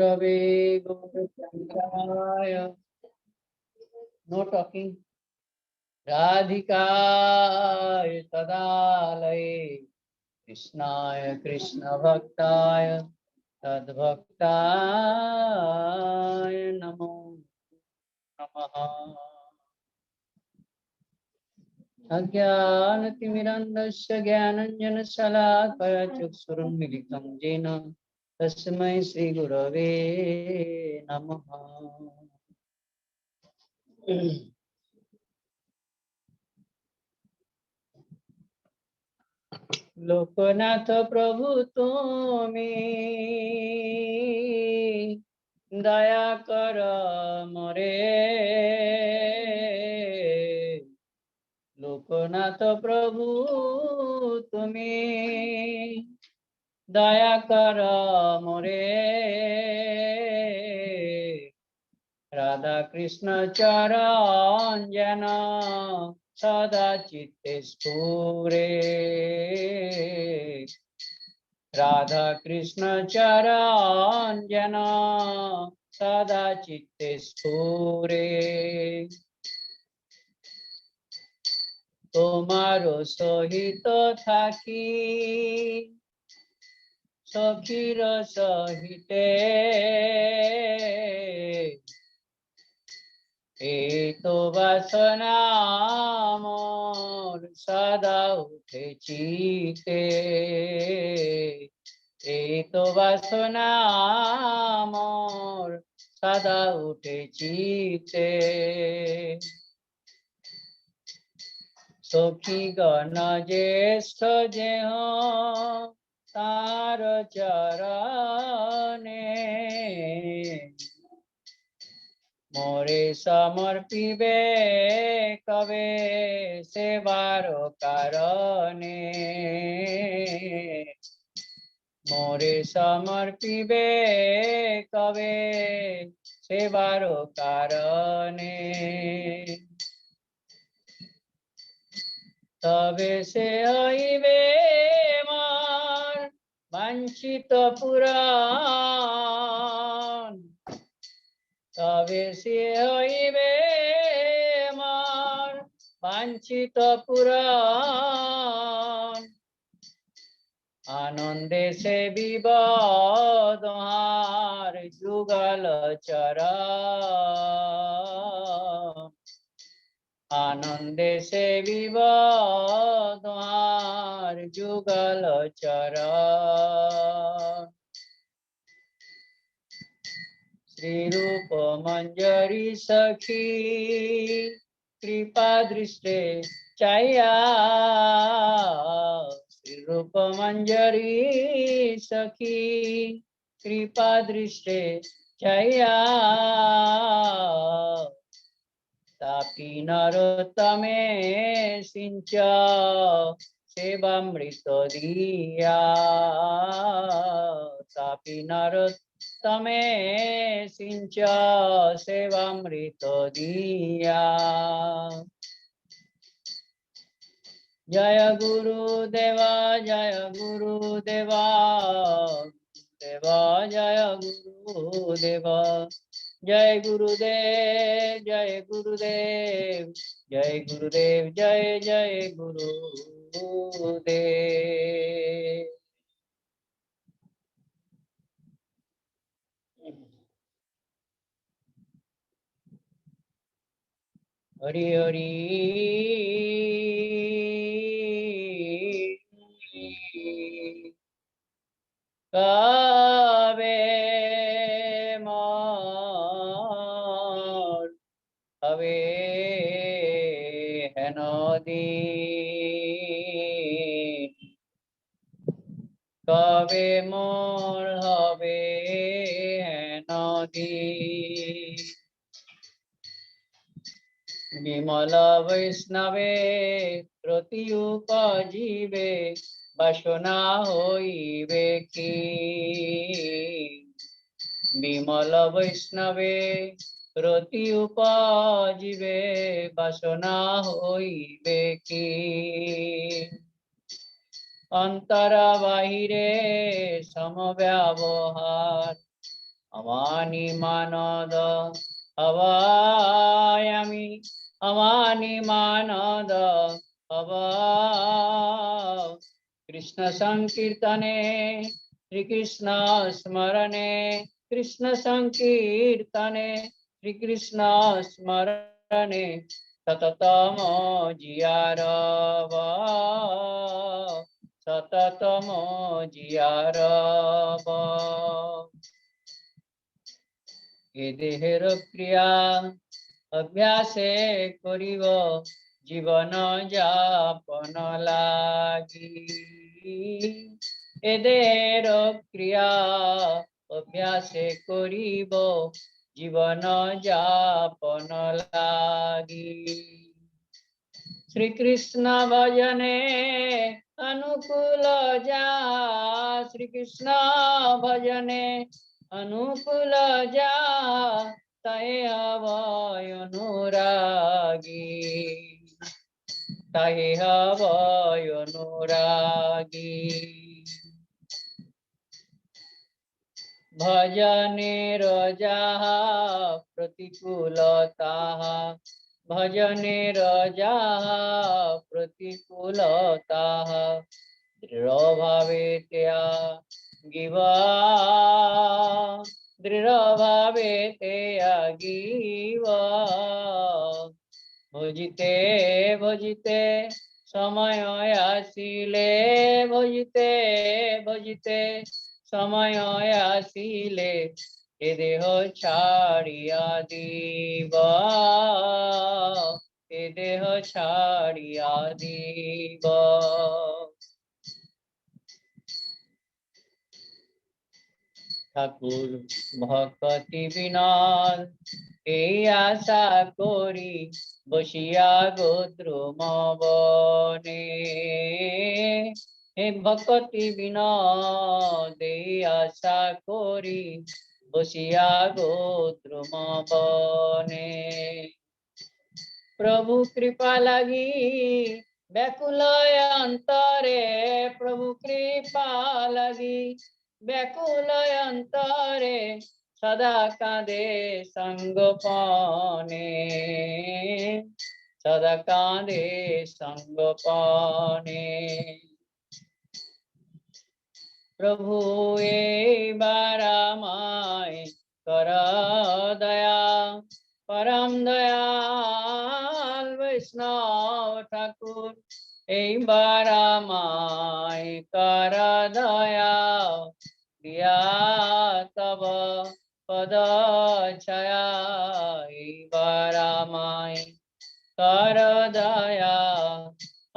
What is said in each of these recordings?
Rave Gopachandaya. No talking. Radhikaya Tadalaya Krishnaya Krishna Bhaktaya Tadbhaktaya Namo Namaha. Ajnanatimirandasya Jnananjana-shalakaya Chakshurunmilitam Jena Tasmai Shri Gurave Namaha. Loknath प्रभु तुम्हें दया कर मोरे लोकनाथ प्रभु तुम्हें दया कर मोरे राधा कृष्ण चरण सदा चित्ते स्फुरे राधा कृष्ण चरण सदा चित्ते स्फुरे তোমারো সহিত থাকি সখীর সহিতে এই তো বাসনা মোর সদা উঠে চিতে এই তো বাসনা মোর সদা উঠে চিতে সখী গণ জ্যেষ্ঠ যেহ তার চরণে মোরে সমর্পিবে কবে সেবার কারণে মোরে সমর্পিবে কবে সেবার কারণে তবে সে হইবে আমার বাঞ্ছিত পুরাণ তবে সে হইবে আমার বাঞ্ছিত পুরাণ আনন্দে সে বিবদার যুগল চরণ আনন্দে সে বিবদার যুগল চরণ শ্রী রূপ মঞ্জরি সখী কৃপা দৃষ্টে চাইয়া শ্রী রূপ মঞ্জরি সখী কৃপা দৃষ্টে চাইয়া তাপি নরোত্তমে সিঞ্চ সেবামৃত দিয়া তাপি নরোত্তমে সিঞ্চ সেবামৃত দিয়া জয় গুরুদেবা দেবা জয় গুরুদেবা जय गुरुदेव जय गुरुदेव जय गुरुदेव जय जय गुरुदेव। हरि हरि कावे मोर हवे है नदी कावे मोर हवे है नदी विमल वैष्णवे प्रति उपजीवे বাসনা হইবে কি বিমল বৈষ্ণবে রতি উপজীবে বাসনা হইবে কি অন্তর বাহিরে সমব্যবহার अमानि मानद हवायामि अमानि मानद हवा कृष्ण संकीर्तने श्री कृष्ण स्मरणे कृष्ण संकीर्तने श्री कृष्ण स्मरणे सततम जियारव सततम जियारव ए देहेर क्रिया अभ्यासे करिब जीवन यापन लागी ए देहेर क्रिया अभ्यासे करिब जीवन यापन लागी श्री कृष्ण भजने अनुकूल जा श्री कृष्ण भजने अनुकूल जा ताहे हवय अनुरागी ताहे हवय अनुरागी भजने रजा प्रतिकूलता भजने रजा प्रतिकूलता दृढ़ भावे त्यागिवा दृढ़ भावे त्यागिवा भजिते भजिते समय आसिले भजिते भजिते समय आसिले ए देह छाड़िया दीवा ए देह छाड़िया दीवा ठाकुर भक्ति विनोद এই আশা করি বসিয়া গোদ্রুম বনে হে ভক্তি বিনোদ এই আশা করি বসিয়া গোদ্রুম বনে প্রভু কৃপা লাগি ব্যাকুল অন্তরে প্রভু কৃপা লাগি ব্যাকুল অন্তরে सदा कांदे संगोपने सदा कांदे संगोपने प्रभु ए बारामाय कर दया परम दयाल वैष्णव ठाकुर ए बारामाय कर दया दिया तब पद छाया बारामाय कर दया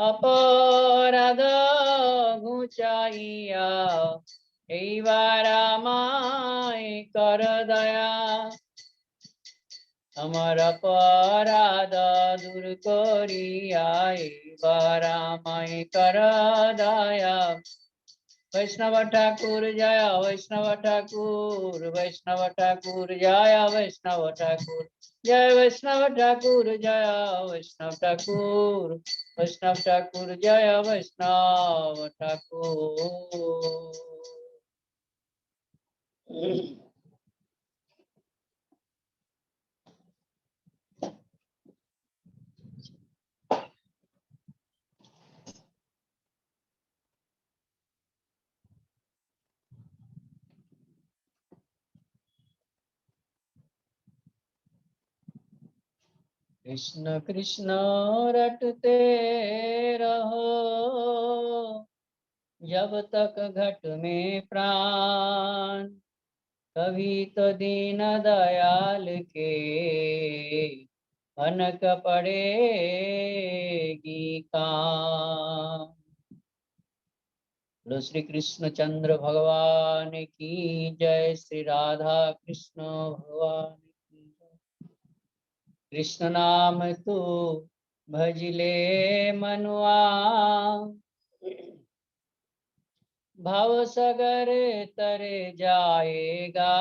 अपराध घुचाइया बारामाय कर दया अमर अपराध दूर करिया बारामाय कर दया वैष्णव ठाकुर जय वैष्णव ठाकुर जय वैष्णव ठाकुर जय वैष्णव ठाकुर जय वैष्णव ठाकुर जय वैष्णव ठाकुर कृष्ण कृष्ण रटते रहो जब तक घट में प्राण कभी तो दीन दयाल के अनक पड़ेगी काम। बोलो श्री कृष्ण चंद्र भगवान की जय श्री राधा कृष्ण भगवान की जय। कृष्ण नाम तू भजले मनुआ भाव सगर तरे जाएगा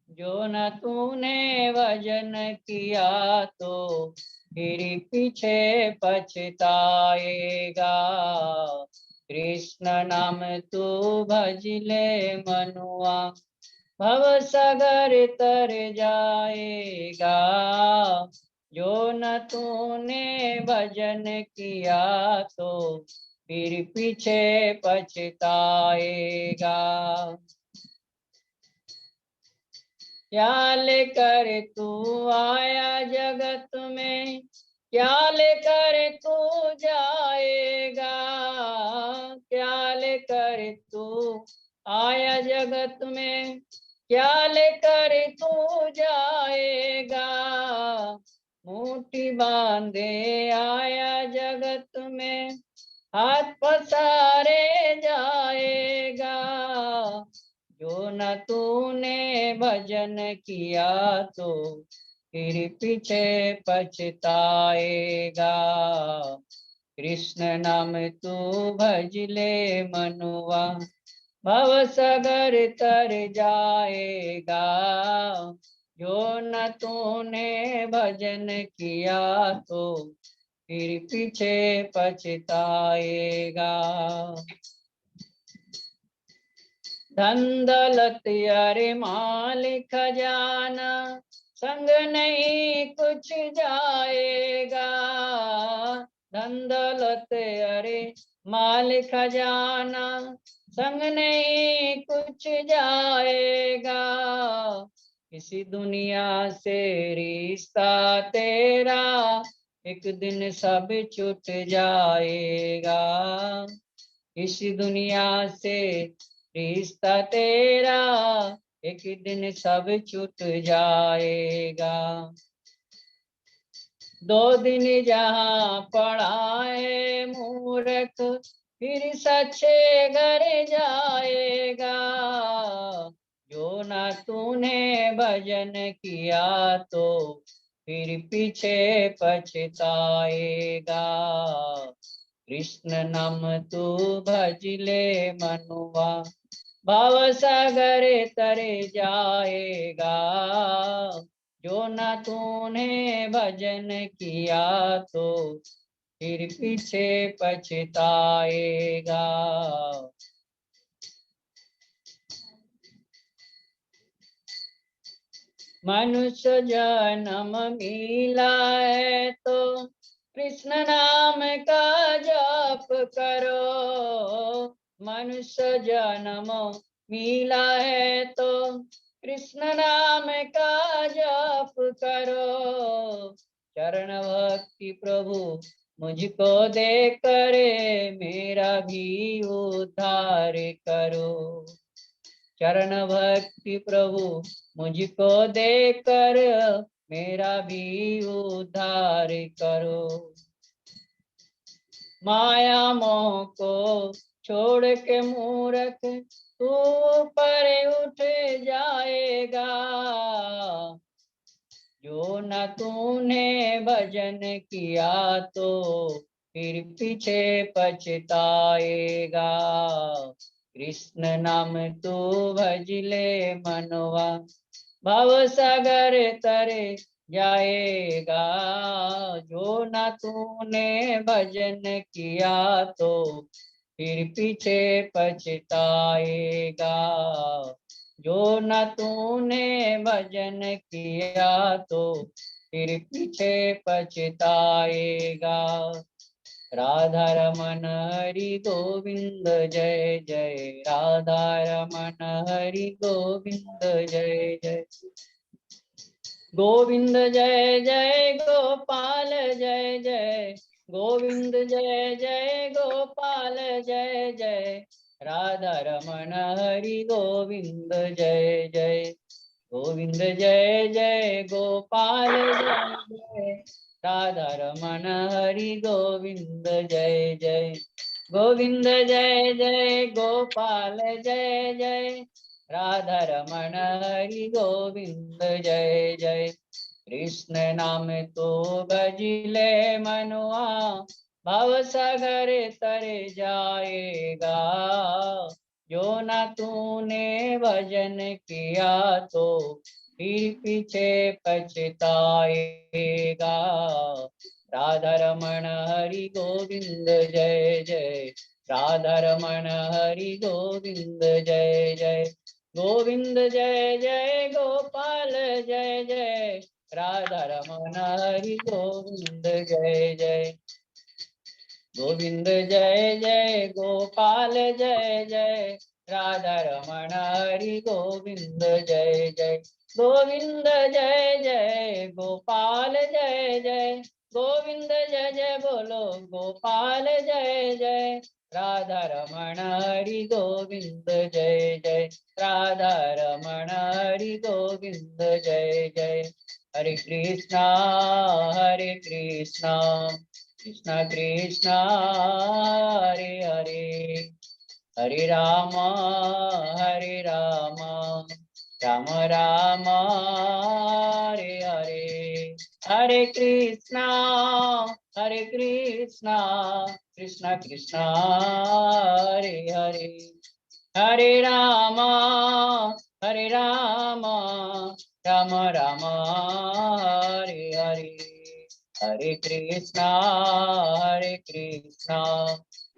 जो न तूने भजन किया तो फिर पीछे पछताएगा। कृष्ण नाम तू भजले मनुआ भव सागर तर जाएगा। जो न तूने भजन किया तो फिर पीछे पछताएगा। क्या लेकर तू आया जगत में, क्या लेकर तू जाएगा। क्या लेकर तू आया जगत में, क्या लेकर तू जाएगा। मुट्ठी बांधे आया जगत में, हाथ पसारे जाएगा। जो न तूने भजन किया तो फिर पीछे पछताएगा। कृष्ण नाम तू भज ले मनुआ, भव सागर तर जाएगा। जो न तूने भजन किया तो फिर पीछे पछताएगा। धन दौलत अरे माल खजाना, संग नहीं कुछ जाएगा। धन दौलत अरे माल खजाना, संग नहीं कुछ जाएगा। इसी दुनिया से रिश्ता तेरा, एक दिन सब छूट जाएगा। इस दुनिया से रिश्ता तेरा, एक दिन सब छूट जाएगा। दो दिन जहाँ पड़ा है मूर्ख, फिर सच्चे घर जाएगा। जो ना तूने भजन किया तो फिर पीछे पछताएगा। कृष्ण नाम तू भज ले मनुआ, भव सागर तरे जाएगा। जो न तूने भजन किया तो फिर पीछे पछताएगा। मनुष्य जन्म मिला है तो कृष्ण नाम का जप करो। मनुष्य जन्म मिला है तो कृष्ण नाम का जप करो। चरण भक्ति प्रभु मुझको दे करे, मेरा भी उद्धार करो। चरण भक्ति प्रभु मुझको देकर, मेरा भी उद्धार करो। माया मोह को छोड़ के मूर्ख तू पर उठ जाएगा। जो न तूने भजन किया तो फिर पीछे पछताएगा। कृष्ण नाम तू भज ले मनवा, भव सागर तरे जाएगा। जो न तूने भजन किया तो फिर पीछे पछताएगा। जो न तूने भजन किया तो फिर पीछे पछताएगा। राधा रमन हरि गोविंद जय जय, राधा रमन हरि गोविंद जय जय। गोविंद जय जय गोपाल जय जय, गोविंद जय जय गोपाल जय जय। राधा रमन हरि गोविंद जय जय। गोविंद जय जय गोपाल जय जय, राधा रमन हरि गोविंद जय जय। गोविंद जय जय गोपाल जय जय, राधा रमन हरि गोविंद जय जय। कृष्ण नाम तो भज ले मनुआ, भव सागर तर जाएगा। जो न तूने भजन किया तो फिर पीछे पछताएगा। राधा रमण हरि गोविंद जय जय, राधा रमण हरि गोविंद जय जय। गोविंद जय जय गोपाल जय जय राधा रमण हरि गोविंद जय जय गोविंद जय जय गोपाल जय जय राधा रमण हरि गोविंद जय जय गोविंद जय जय गोपाल जय जय गोविंद जय जय बोलो गोपाल जय जय राधा रमण हरि गोविंद जय जय राधा रमण हरि गोविंद जय जय हरे कृष्णा कृष्णा कृष्णा हरे हरे हरे राम राम राम हरे हरे हरे कृष्णा कृष्णा कृष्णा हरे हरे हरे राम राम राम हरे हरे हरे कृष्णा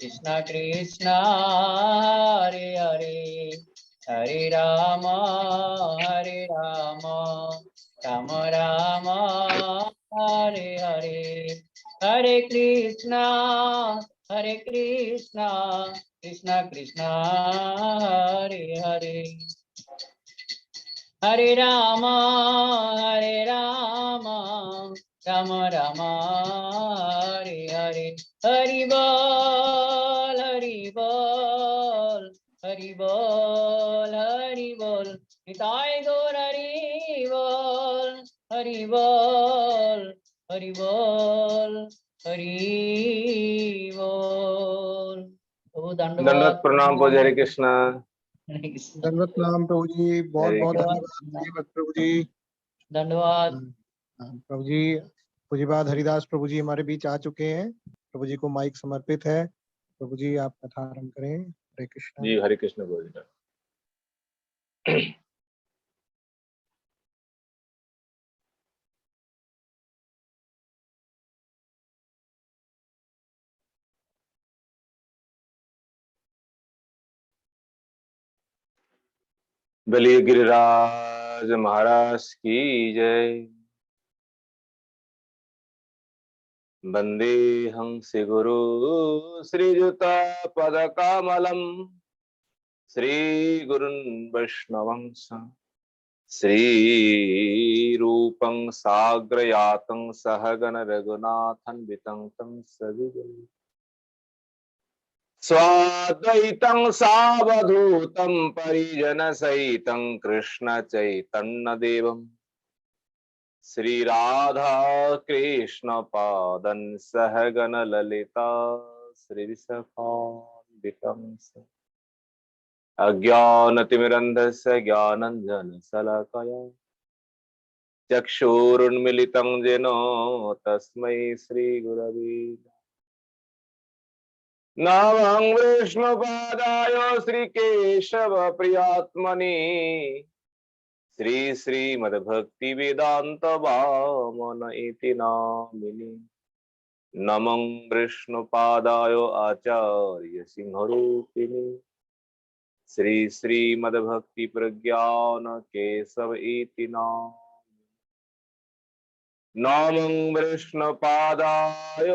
कृष्णा कृष्णा हरे हरे हरे राम राम राम हरे हरे हरे कृष्णा कृष्णा कृष्णा हरे हरे हरे राम राम राम हरे हरे हरि बोल हरि बोल निताय गौर हरि बोल हरि बोल हरि बोल हरि बोल। तो दंडवत प्रणाम प्रभु जी। हरे कृष्णा। दंडवत प्रणाम प्रभु जी। बहुत बहुत धन्यवाद प्रभु जी। धन्यवाद प्रभु जी। पूज्यपाद हरिदास प्रभु जी हमारे बीच आ चुके हैं। प्रभु जी को माइक समर्पित है। प्रभु जी आप कथा आरंभ करें। हरे कृष्ण जी। हरे कृष्ण प्रभु जी। बलि गिरिराज महाराज की जय। वंदे हंसि गुरु श्रीयुत पद कमलम श्री गुरुन् वैष्णवंस श्री रूपं साग्रयातं सहगण रघुनाथन्वितं तं सविजय स्वाद्वैतं सावधूतं परिजन सहितं कृष्ण चैतन्य देवम् श्री राधा कृष्ण पादं सहगण ललिता श्री विशाखान्वितं अज्ञानतिमिरन्धस्य ज्ञानञ्जनशलाकया चक्षुरुन्मिलितं येन तस्मै श्रीगुरवे नमः विष्णुपादाय श्रीकेशव प्रियात्मने श्री श्रीमद्भक्तिवेदान्त वामन इति नामिने नमः विष्णुपादाय आचार्य सिंहरूपिणे श्री श्रीमद्भक्ति प्रज्ञान केशव इति नाम नमः विष्णुपादाय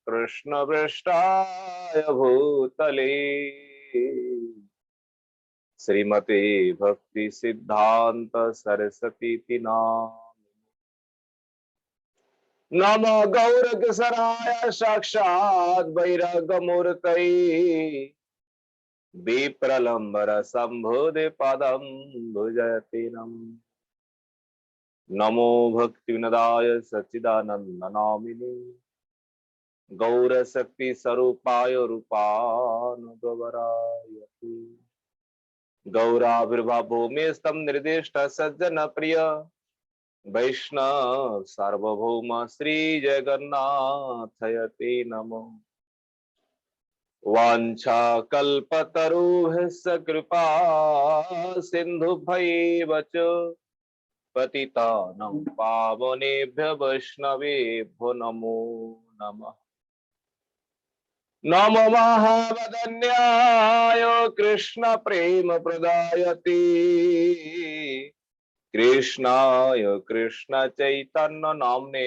कृष्ण पृष्ठाय भूतले श्रीमते भक्ति सिद्धांत सरस्वती नाम नमो गौर किशोराय साक्षात् वैराग्य मूर्तये विप्रलंबर संभुदे पदम भुजति नमो भक्ति विनदाय सच्चिदानंद नामिने गौर शक्ति स्वरूपाय रूपानुगवराय गौराविर्भावो मे स्तम निर्दिष्ट सज्जन प्रिय वैष्णव सार्वभौम श्री जगन्नाथयते नमो वाञ्छा कल्पतरुभ्यश्च कृपा सिन्धुभ्यैव च पतितानां पावनेभ्यो वैष्णवेभ्यो नमो नमः। नमो महावदन्याय कृष्ण प्रेम प्रदायते कृष्णाय कृष्ण चैतन्य नाम्ने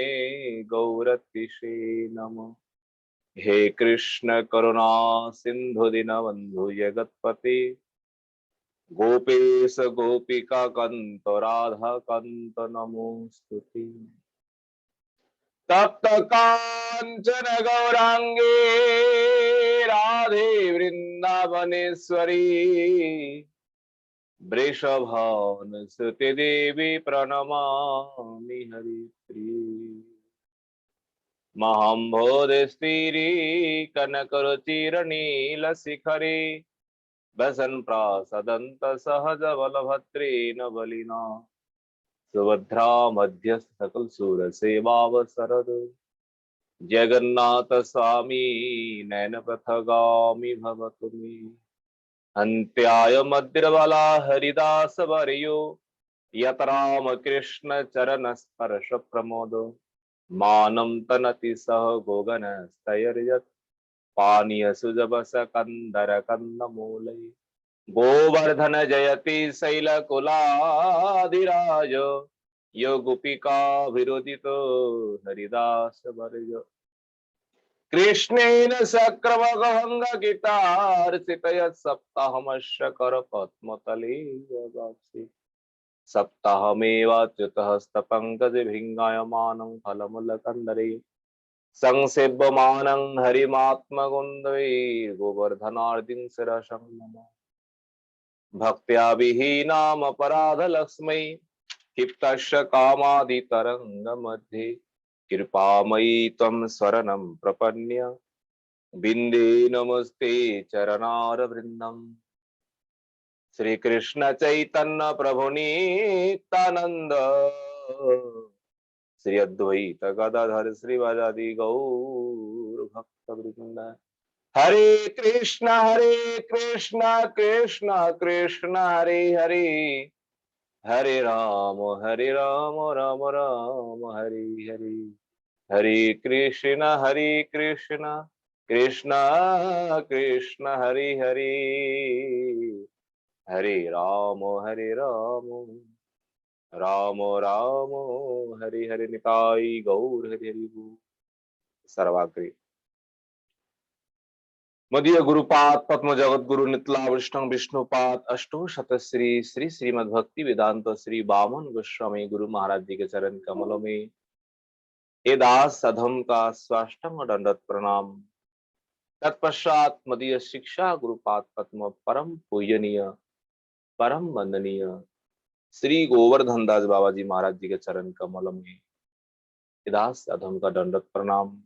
गौरतिषे नमः। हे कृष्ण करुणा सिंधु दीनबंधु जगतपते गोपेश गोपिका कांत राधा कांत नमोस्तुते। तप्त कांचन गौरांगे राधे वृंदावनेश्वरी वृषभानुसुते देवी प्रणमामि हरिप्रिये। महम्भोधस्तिरी कनकरुचिरनीलशिखरे वसन्प्रासदन्त सहज बलभद्रेण बलिना सुभद्रा मध्यस्थ सकल सूर सेवावसरद जगन्नाथ स्वामी नयन पथगामी भवतु मे अन्त्याय मद्रबला हरिदास वर्यो यत राम कृष्ण चरण स्पर्श प्रमोद मानं तनति सह गोगन स्तैर्यत् पानीय सुजबस कंदर कंदमूलै गोवर्धन जयति शैलकुलाधिराज यो गोपिका विरोदितो हरिदास वर्य कृष्णेन सक्रमभंग गीतार्चितयत् सप्ताहमश्य कर पद्मतले जगाक्षि सप्ताहमेवाच्युतः स्तपङ्कज भिङ्गायमानं फलमुलकन्दरे संसेव्यमानं हरिमात्मगुन्दै गोवर्धनार्दिं शिरसं नमः। भक्त्या विहीनामपराधलक्ष्मै क्षिप्तस्य कामादितरङ्गमध्ये कृपामयी त्वं शरणं प्रपन्य बिन्दे नमस्ते चरणारविन्दम्। श्री कृष्ण चैतन्य प्रभु नित्यानंद श्री अद्वैत गदाधर श्रीवासादि गौर भक्त वृंद। हरे कृष्ण कृष्ण कृष्ण हरे हरे हरे राम राम राम हरे हरे हरे कृष्ण कृष्ण कृष्ण हरे हरे हरे राम राम राम हरे हरे निताई गौर हरि हरि बोल। सर्वाग्रे मदीय गुरुपाद पद्म जगत गुरु नितला वैष्णव विष्णुपाद अष्टो शत श्री श्री श्रीमद भक्ति वेदांत श्री बामन गोस्वामी गुरु महाराज जी के चरण कमलों में ये दास अधम का स्वाष्टांग दंडवत प्रणाम। तत्पश्चात मदीय शिक्षा गुरुपाद पद्म परम पूजनीय परम वंदनीय श्री गोवर्धन दास बाबा जी महाराज जी के चरण कमल में दास अधम का दंडवत प्रणाम।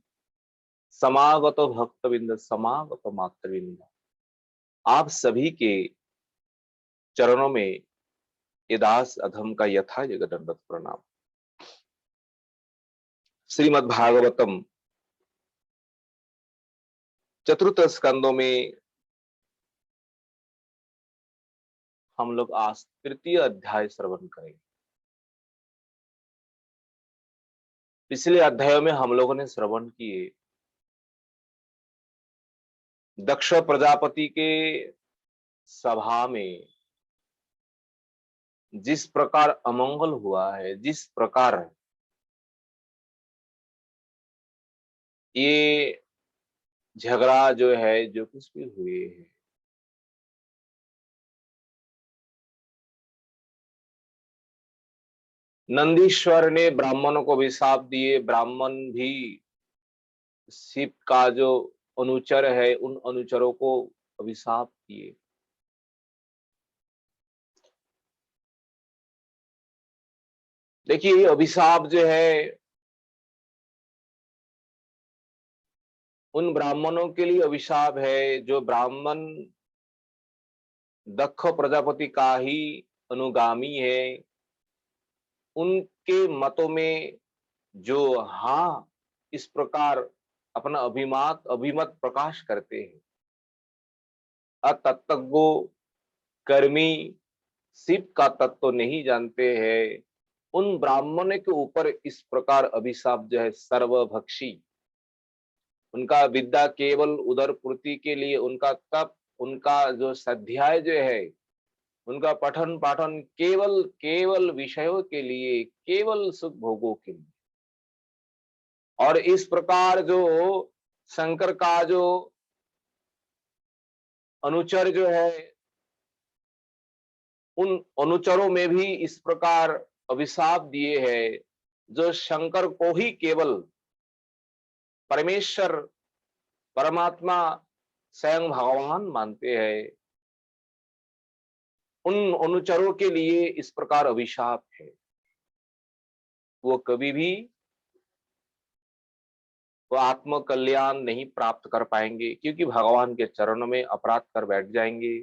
समागत भक्तविंद समागत मातृविंद आप सभी के चरणों में दास अधम का यथा जग दंडवत प्रणाम। श्रीमद् भागवतम चतुर्थ स्कंदों में हम लोग आज तृतीय अध्याय श्रवण करेंगे। पिछले अध्यायों में हम लोगों ने श्रवण किए दक्ष प्रजापति के सभा में जिस प्रकार अमंगल हुआ है, जिस प्रकार ये झगड़ा जो है जो कुछ भी हुए है, नंदीश्वर ने ब्राह्मणों को अभिशाप दिए, ब्राह्मण भी शिव का जो अनुचर है उन अनुचरों को अभिशाप दिए। देखिए ये अभिशाप जो है उन ब्राह्मणों के लिए अभिशाप है जो ब्राह्मण दक्ष प्रजापति का ही अनुगामी है। उनके मतों में जो हाँ इस प्रकार अपना अभिमत प्रकाश करते हैं, अतत्वज्ञ कर्मी शिव का तत्व नहीं जानते हैं, उन ब्राह्मणों के ऊपर इस प्रकार अभिशाप जो है सर्वभक्षी उनका विद्या केवल उदर पूर्ति के लिए, उनका तप, उनका जो स्वाध्याय जो है, उनका पठन पाठन केवल केवल विषयों के लिए, केवल सुख भोगों के लिए। और इस प्रकार जो शंकर का जो अनुचर जो है, उन अनुचरों में भी इस प्रकार अभिशाप दिए हैं, जो शंकर को ही केवल परमेश्वर, परमात्मा, स्वयं भगवान मानते हैं। उन अनुचरों के लिए इस प्रकार अभिशाप है। वो कभी भी वो आत्म कल्याण नहीं प्राप्त कर पाएंगे, क्योंकि भगवान के चरणों में अपराध कर बैठ जाएंगे।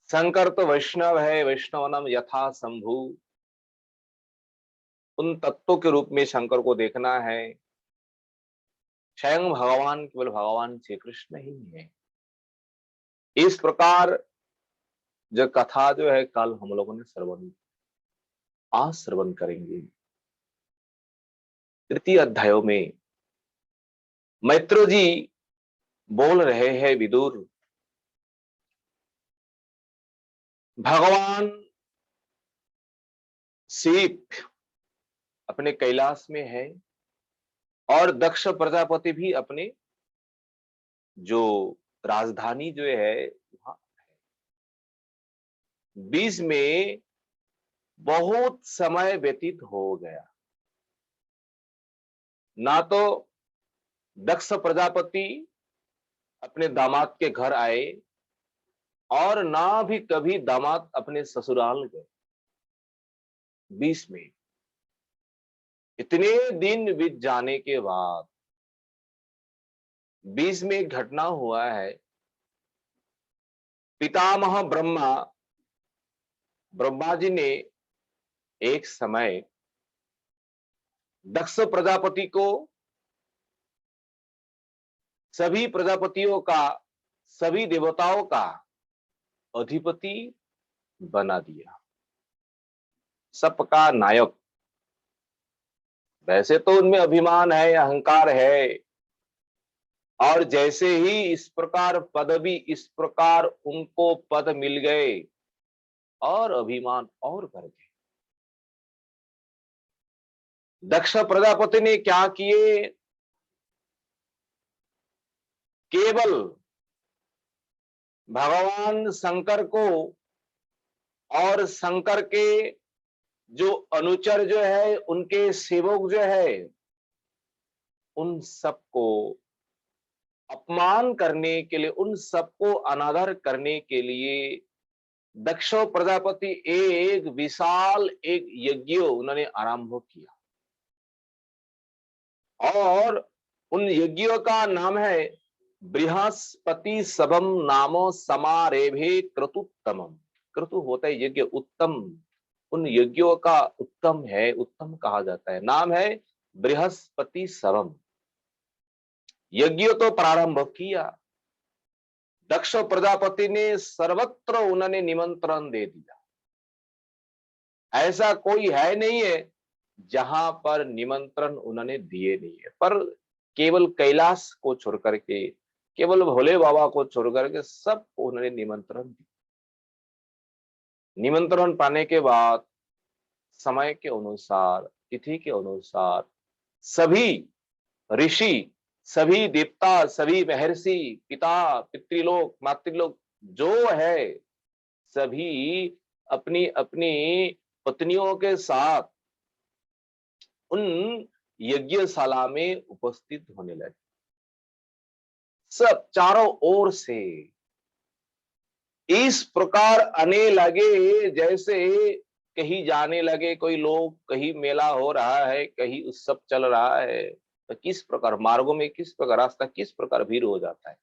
शंकर तो वैष्णव है, वैष्णवनम यथा शंभु। उन तत्वों के रूप में शंकर को देखना है। स्वयं भगवान केवल भगवान श्री कृष्ण ही है। इस प्रकार जो कथा जो है कल हम लोगों ने आज श्रवण करेंगे। तृतीय अध्याय में मैत्रेय जी बोल रहे हैं, विदुर, भगवान शिव अपने कैलाश में है और दक्ष प्रजापति भी अपने जो राजधानी जो है वहां है। बीच में बहुत समय व्यतीत हो गया। ना तो दक्ष प्रजापति अपने दामाद के घर आए और ना भी कभी दामाद अपने ससुराल गए। बीच में इतने दिन बीत जाने के बाद बीच में एक घटना हुआ है। पितामह ब्रह्मा जी ने एक समय दक्ष प्रजापति को सभी प्रजापतियों का, सभी देवताओं का अधिपति बना दिया, सबका नायक। वैसे तो उनमें अभिमान है, अहंकार है, और जैसे ही इस प्रकार पदवी, इस प्रकार उनको पद मिल गए और अभिमान और बढ़ गए। दक्ष प्रजापति ने क्या किए, केवल भगवान शंकर को और शंकर के जो अनुचर जो है, उनके सेवक जो है, उन सबको अपमान करने के लिए, उन सबको अनादर करने के लिए दक्ष प्रजापति एक विशाल एक यज्ञ उन्होंने आरंभ किया। और उन यज्ञों का नाम है बृहस्पति सबम नामो समारेभे क्रतुत्तमम। क्रतु होता है यज्ञ, उत्तम। उन यज्ञों का उत्तम है, उत्तम कहा जाता है। नाम है बृहस्पति सबम। यज्ञ तो प्रारंभ किया। दक्ष प्रजापति ने सर्वत्र उन्होंने निमंत्रण दे दिया। ऐसा कोई है नहीं है जहां पर निमंत्रण उन्होंने दिए नहीं है, पर केवल कैलाश को छोड़ करके, केवल भोले बाबा को छोड़ करके सबको उन्होंने निमंत्रण दिया। निमंत्रण पाने के बाद समय के अनुसार, तिथि के अनुसार सभी ऋषि, सभी देवता, सभी महर्षि, पिता, पितृलोक, मातृलोक जो है, सभी अपनी अपनी पत्नियों के साथ उन यज्ञशाला में उपस्थित होने लगे। सब चारों ओर से इस प्रकार आने लगे जैसे कहीं जाने लगे कोई लोग, कहीं मेला हो रहा है, कहीं उत्सव चल रहा है, तो किस प्रकार मार्गों में, किस प्रकार रास्ता, किस प्रकार भीड़ हो जाता है।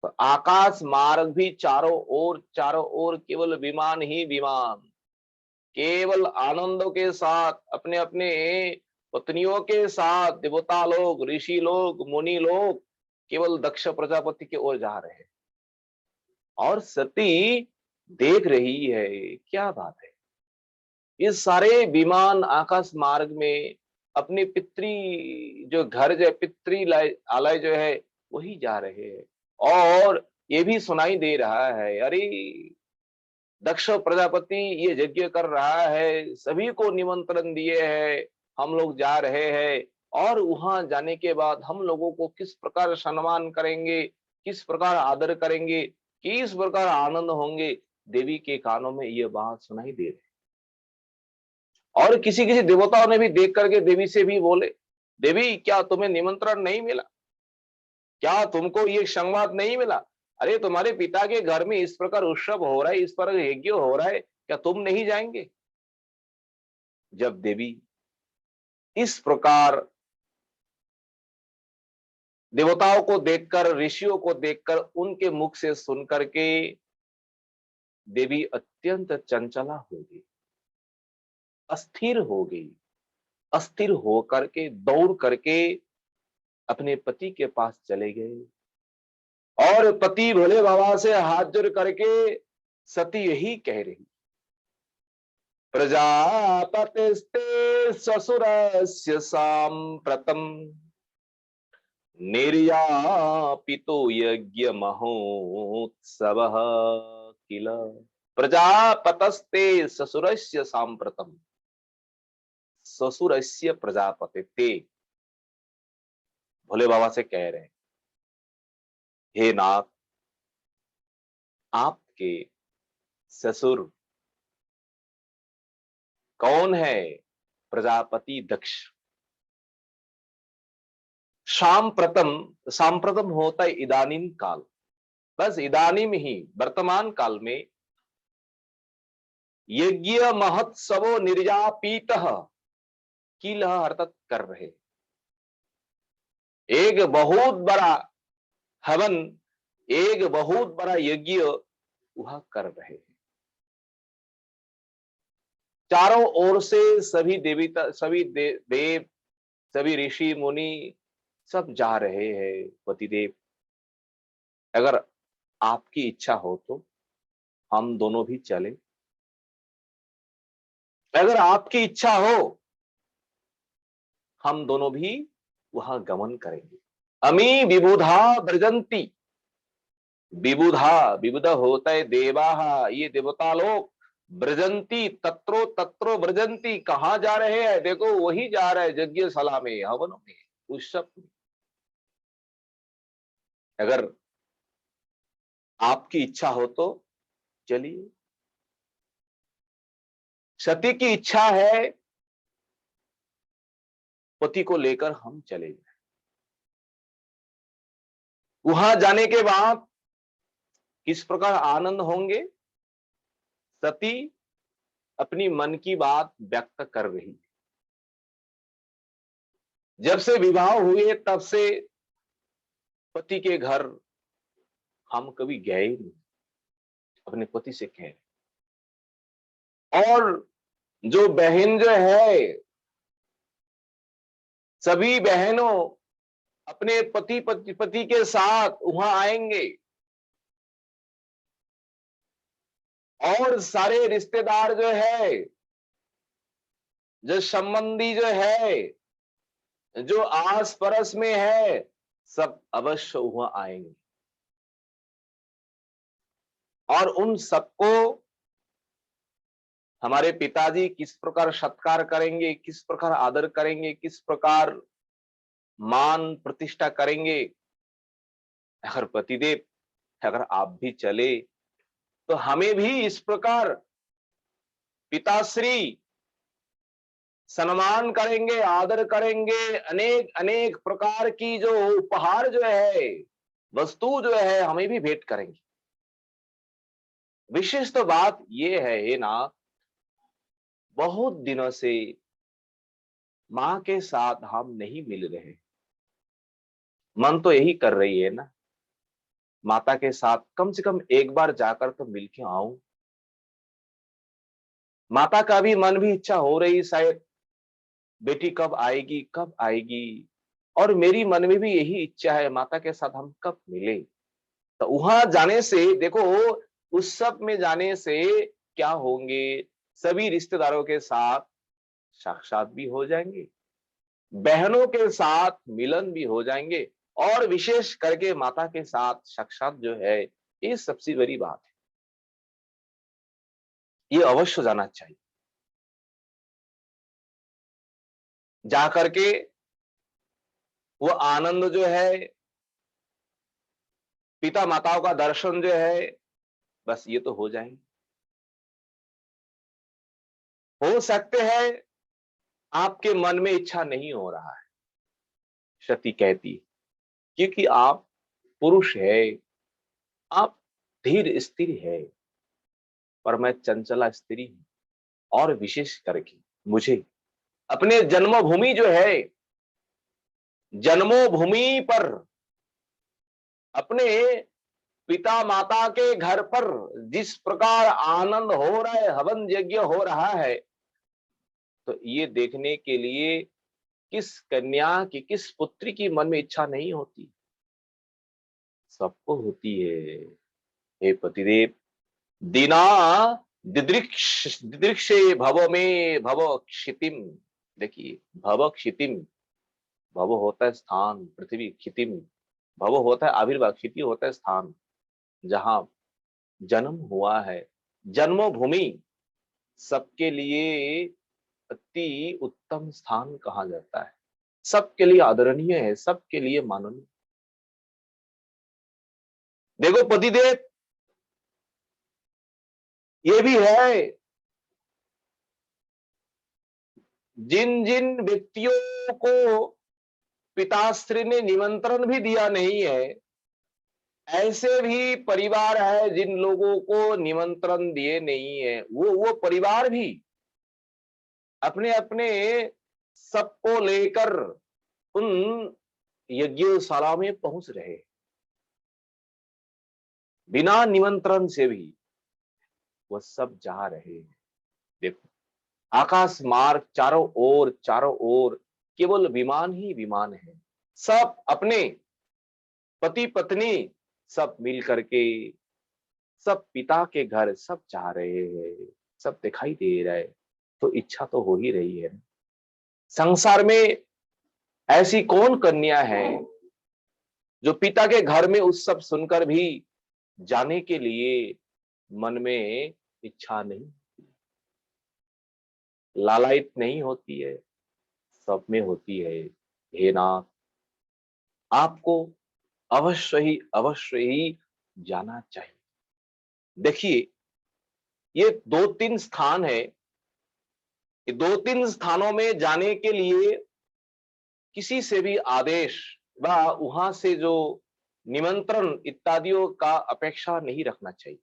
तो आकाश मार्ग भी चारों ओर केवल विमान ही विमान, केवल आनंदों के साथ अपने अपने पत्नियों के साथ देवता लोग, ऋषि लोग, मुनि लोग केवल दक्ष प्रजापति की ओर जा रहे हैं। और सती देख रही है, क्या बात है, ये सारे विमान आकाश मार्ग में अपने पितृ जो घर जो आलय जो है वही जा रहे हैं। और ये भी सुनाई दे रहा है, अरे दक्ष प्रजापति ये यज्ञ कर रहा है, सभी को निमंत्रण दिए है, हम लोग जा रहे हैं, और वहां जाने के बाद हम लोगों को किस प्रकार सम्मान करेंगे, किस प्रकार आदर करेंगे, किस प्रकार आनंद होंगे। देवी के कानों में ये बात सुनाई दे रही। और किसी किसी देवताओं ने भी देख करके देवी से भी बोले, देवी क्या तुम्हें निमंत्रण नहीं मिला, क्या तुमको ये संवाद नहीं मिला, अरे तुम्हारे पिता के घर में इस प्रकार उत्सव हो रहा है, इस प्रकार यज्ञ हो रहा है, क्या तुम नहीं जाएंगे। जब देवी इस प्रकार देवताओं को देखकर, ऋषियों को देखकर, उनके मुख से सुन करके देवी अत्यंत चंचला हो गई, अस्थिर हो गई। अस्थिर होकर के दौड़ करके अपने पति के पास चले गए, और पति भोले बाबा से हाथ जोड़ करके सती यही कह रही, प्रजापतिस्ते ससुरस्य सांप्रतम निर्यापितो यज्ञ महोत्सवः किल। प्रजापतस्ते ससुरस्य सांप्रतम, ससुरस्य प्रजापति ते भोले बाबा से कह रहे हैं, हे नाथ, आपके ससुर कौन है? प्रजापति दक्ष। सांप्रतम, सांप्रतम होता है इदानीम काल, बस इदानीम ही वर्तमान काल में यज्ञ महोत्सवो निर्यापीतः किल अर्थात कर रहे, एक बहुत बड़ा हवन, एक बहुत बड़ा यज्ञ वह कर रहे हैं। चारों ओर से सभी देवता, सभी देव, सभी ऋषि मुनि सब जा रहे हैं। पतिदेव, अगर आपकी इच्छा हो तो हम दोनों भी चले, अगर आपकी इच्छा हो हम दोनों भी वहां गमन करेंगे। अमी विबुधा ब्रजंती, विबुधा, विबुधा होता है देवा, ये देवता लोग, ब्रजंती तत्रो तत्रो ब्रजंती, कहां जा रहे हैं? देखो वही जा रहे हैं यज्ञशाला में, हवन में, उत्सव में। अगर आपकी इच्छा हो तो चलिए। सती की इच्छा है पति को लेकर हम चले जाए। वहां जाने के बाद किस प्रकार आनंद होंगे, सती अपनी मन की बात व्यक्त कर रही है। जब से विवाह हुए तब से पति के घर हम कभी गए नहीं, अपने पति से कह रहे। और जो बहन जो है, सभी बहनों अपने पति के साथ वहां आएंगे, और सारे रिश्तेदार जो है, जो संबंधी जो है, जो आस पड़ोस में है, सब अवश्य वहां आएंगे। और उन सबको हमारे पिताजी किस प्रकार सत्कार करेंगे, किस प्रकार आदर करेंगे, किस प्रकार मान प्रतिष्ठा करेंगे। अगर पतिदेव, अगर आप भी चले तो हमें भी इस प्रकार पिताश्री सम्मान करेंगे, आदर करेंगे, अनेक अनेक प्रकार की जो उपहार जो है, वस्तु जो है, हमें भी भेंट करेंगे। विशेष तो बात यह है, हे नाथ, बहुत दिनों से मां के साथ हम नहीं मिल रहे। मन तो यही कर रही है ना, माता के साथ कम से कम एक बार जाकर तो मिलके आऊं। माता का भी मन भी इच्छा हो रही शायद, बेटी कब आएगी, कब आएगी। और मेरी मन में भी यही इच्छा है, माता के साथ हम कब मिले। तो वहां जाने से देखो, उस सब में जाने से क्या होंगे, सभी रिश्तेदारों के साथ साक्षात भी हो जाएंगे, बहनों के साथ मिलन भी हो जाएंगे, और विशेष करके माता के साथ साक्षात जो है, ये सबसे बड़ी बात है। ये अवश्य जाना चाहिए। जाकर के वो आनंद जो है, पिता माताओं का दर्शन जो है, बस ये तो हो जाएंगे। हो सकते हैं आपके मन में इच्छा नहीं हो रहा है, सती कहती, क्योंकि आप पुरुष है, आप धीर स्थिर है, पर मैं चंचला स्त्री हूं। और विशेष करके मुझे अपने जन्मभूमि जो है, जन्मोभूमि पर अपने पिता माता के घर पर जिस प्रकार आनंद हो रहा है, हवन यज्ञ हो रहा है, तो ये देखने के लिए किस कन्या की, किस पुत्री की मन में इच्छा नहीं होती? सबको होती है। हे पतिदेव, दीना दिदृक्षे भव में भव क्षितिम। देखिए, भव क्षितिम, भव होता है स्थान, पृथ्वी, क्षितिम भव होता है आविर्भाव, क्षिति होता है स्थान, जहां जन्म हुआ है। जन्मभूमि सबके लिए अति उत्तम स्थान कहा जाता है, सबके लिए आदरणीय है, सबके लिए माननीय। देखो पतिदेव, ये भी है, जिन जिन व्यक्तियों को पिताश्री ने निमंत्रण भी दिया नहीं है, ऐसे भी परिवार है जिन लोगों को निमंत्रण दिए नहीं है, वो परिवार भी अपने अपने सबको लेकर उन यज्ञशाला में पहुंच रहे, बिना निमंत्रण से भी वह सब जा रहे हैं। देखो, आकाश मार्ग चारों ओर केवल विमान ही विमान है। सब अपने पति पत्नी सब मिल करके, सब पिता के घर सब जा रहे हैं, सब दिखाई दे रहा है, तो इच्छा तो हो ही रही है। संसार में ऐसी कौन कन्या है जो पिता के घर में उत्सव सुनकर भी जाने के लिए मन में इच्छा नहीं, लालायित नहीं होती है? सब में होती है। हे नाथ, आपको अवश्य ही जाना चाहिए। देखिए, ये 2-3 स्थान है, ये 2-3 स्थानों में जाने के लिए किसी से भी आदेश व वहां से जो निमंत्रण इत्यादियों का अपेक्षा नहीं रखना चाहिए।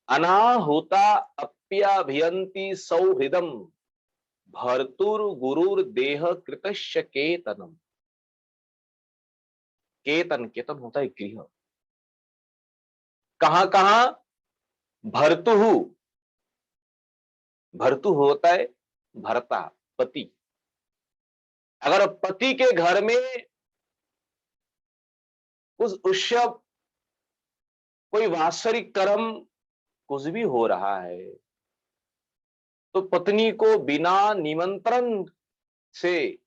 अनाहुता अप्याभियंति सौहृदम भर्तुर गुरुर देह कृतस्य केतनम। केतन, केतन होता है गृह। कहां कहां? भर्तुहु, भर्तु होता है भर्ता, पति। अगर पति के घर में कुछ उत्सव, कोई वात्सरिक कर्म कुछ भी हो रहा है, तो पत्नी को बिना निमंत्रण से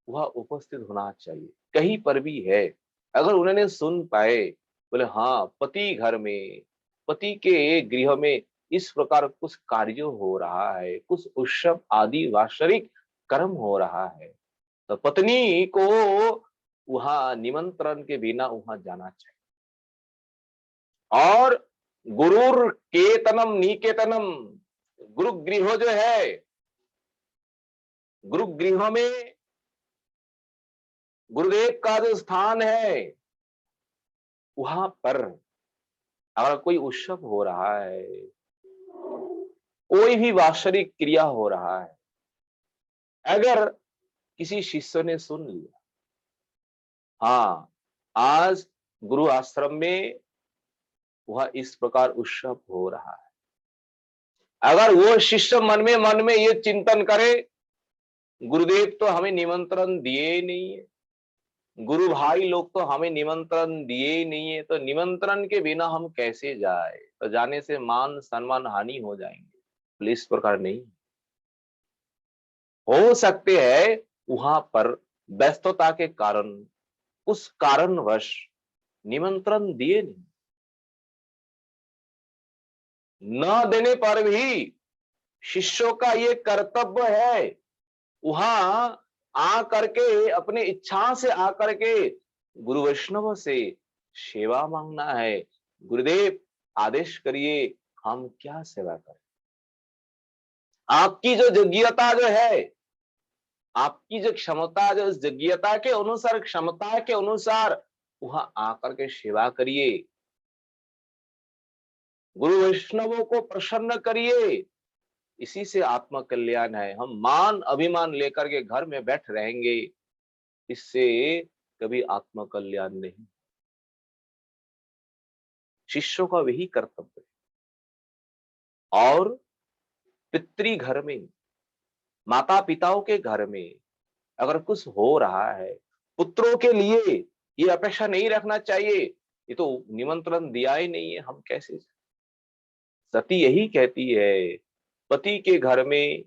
वह उपस्थित होना चाहिए। कहीं पर भी है, अगर उन्होंने सुन पाए, बोले हाँ पति घर में, पति के गृह में इस प्रकार कुछ कार्य हो रहा है, कुछ उत्सव आदि वात्सरिक कर्म हो रहा है, तो पत्नी को वहां निमंत्रण के बिना वहां जाना चाहिए। और गुरुर केतनम निकेतनम, गुरु गृह जो है, गुरु गृह में गुरुदेव का जो स्थान है, वहां पर अगर कोई उत्सव हो रहा है, कोई भी वात्सरिक क्रिया हो रहा है, अगर किसी शिष्य ने सुन लिया, हाँ आज गुरु आश्रम में वह इस प्रकार उत्सव हो रहा है, अगर वो शिष्य मन में ये चिंतन करे, गुरुदेव तो हमें निमंत्रण दिए ही नहीं है, गुरु भाई लोग तो हमें निमंत्रण दिए ही नहीं है, तो निमंत्रण के बिना हम कैसे जाए, तो जाने से मान सम्मान हानि हो जाएंगे। इस प्रकार नहीं हो सकते है वहां पर व्यस्तता के कारण, उस कारणवश निमंत्रण दिए नहीं। न देने पर भी शिष्यों का ये कर्तव्य है वहां आ करके, अपनी इच्छा से आकर के गुरु वैष्णव से सेवा मांगना है। गुरुदेव आदेश करिए, हम क्या सेवा करें। आपकी जो योग्यता जो है, आपकी जो क्षमता, जो उस योग्यता के अनुसार, क्षमता के अनुसार वहां आकर के सेवा करिए, गुरु वैष्णवों को प्रसन्न करिए। इसी से आत्म कल्याण है। हम मान अभिमान लेकर के घर में बैठ रहेंगे, इससे कभी आत्म कल्याण नहीं। शिष्यों का वही कर्तव्य है। और पितृ घर में, माता पिताओं के घर में अगर कुछ हो रहा है, पुत्रों के लिए ये अपेक्षा नहीं रखना चाहिए, ये तो निमंत्रण दिया ही नहीं है, हम कैसे। सती यही कहती है, पति के घर में,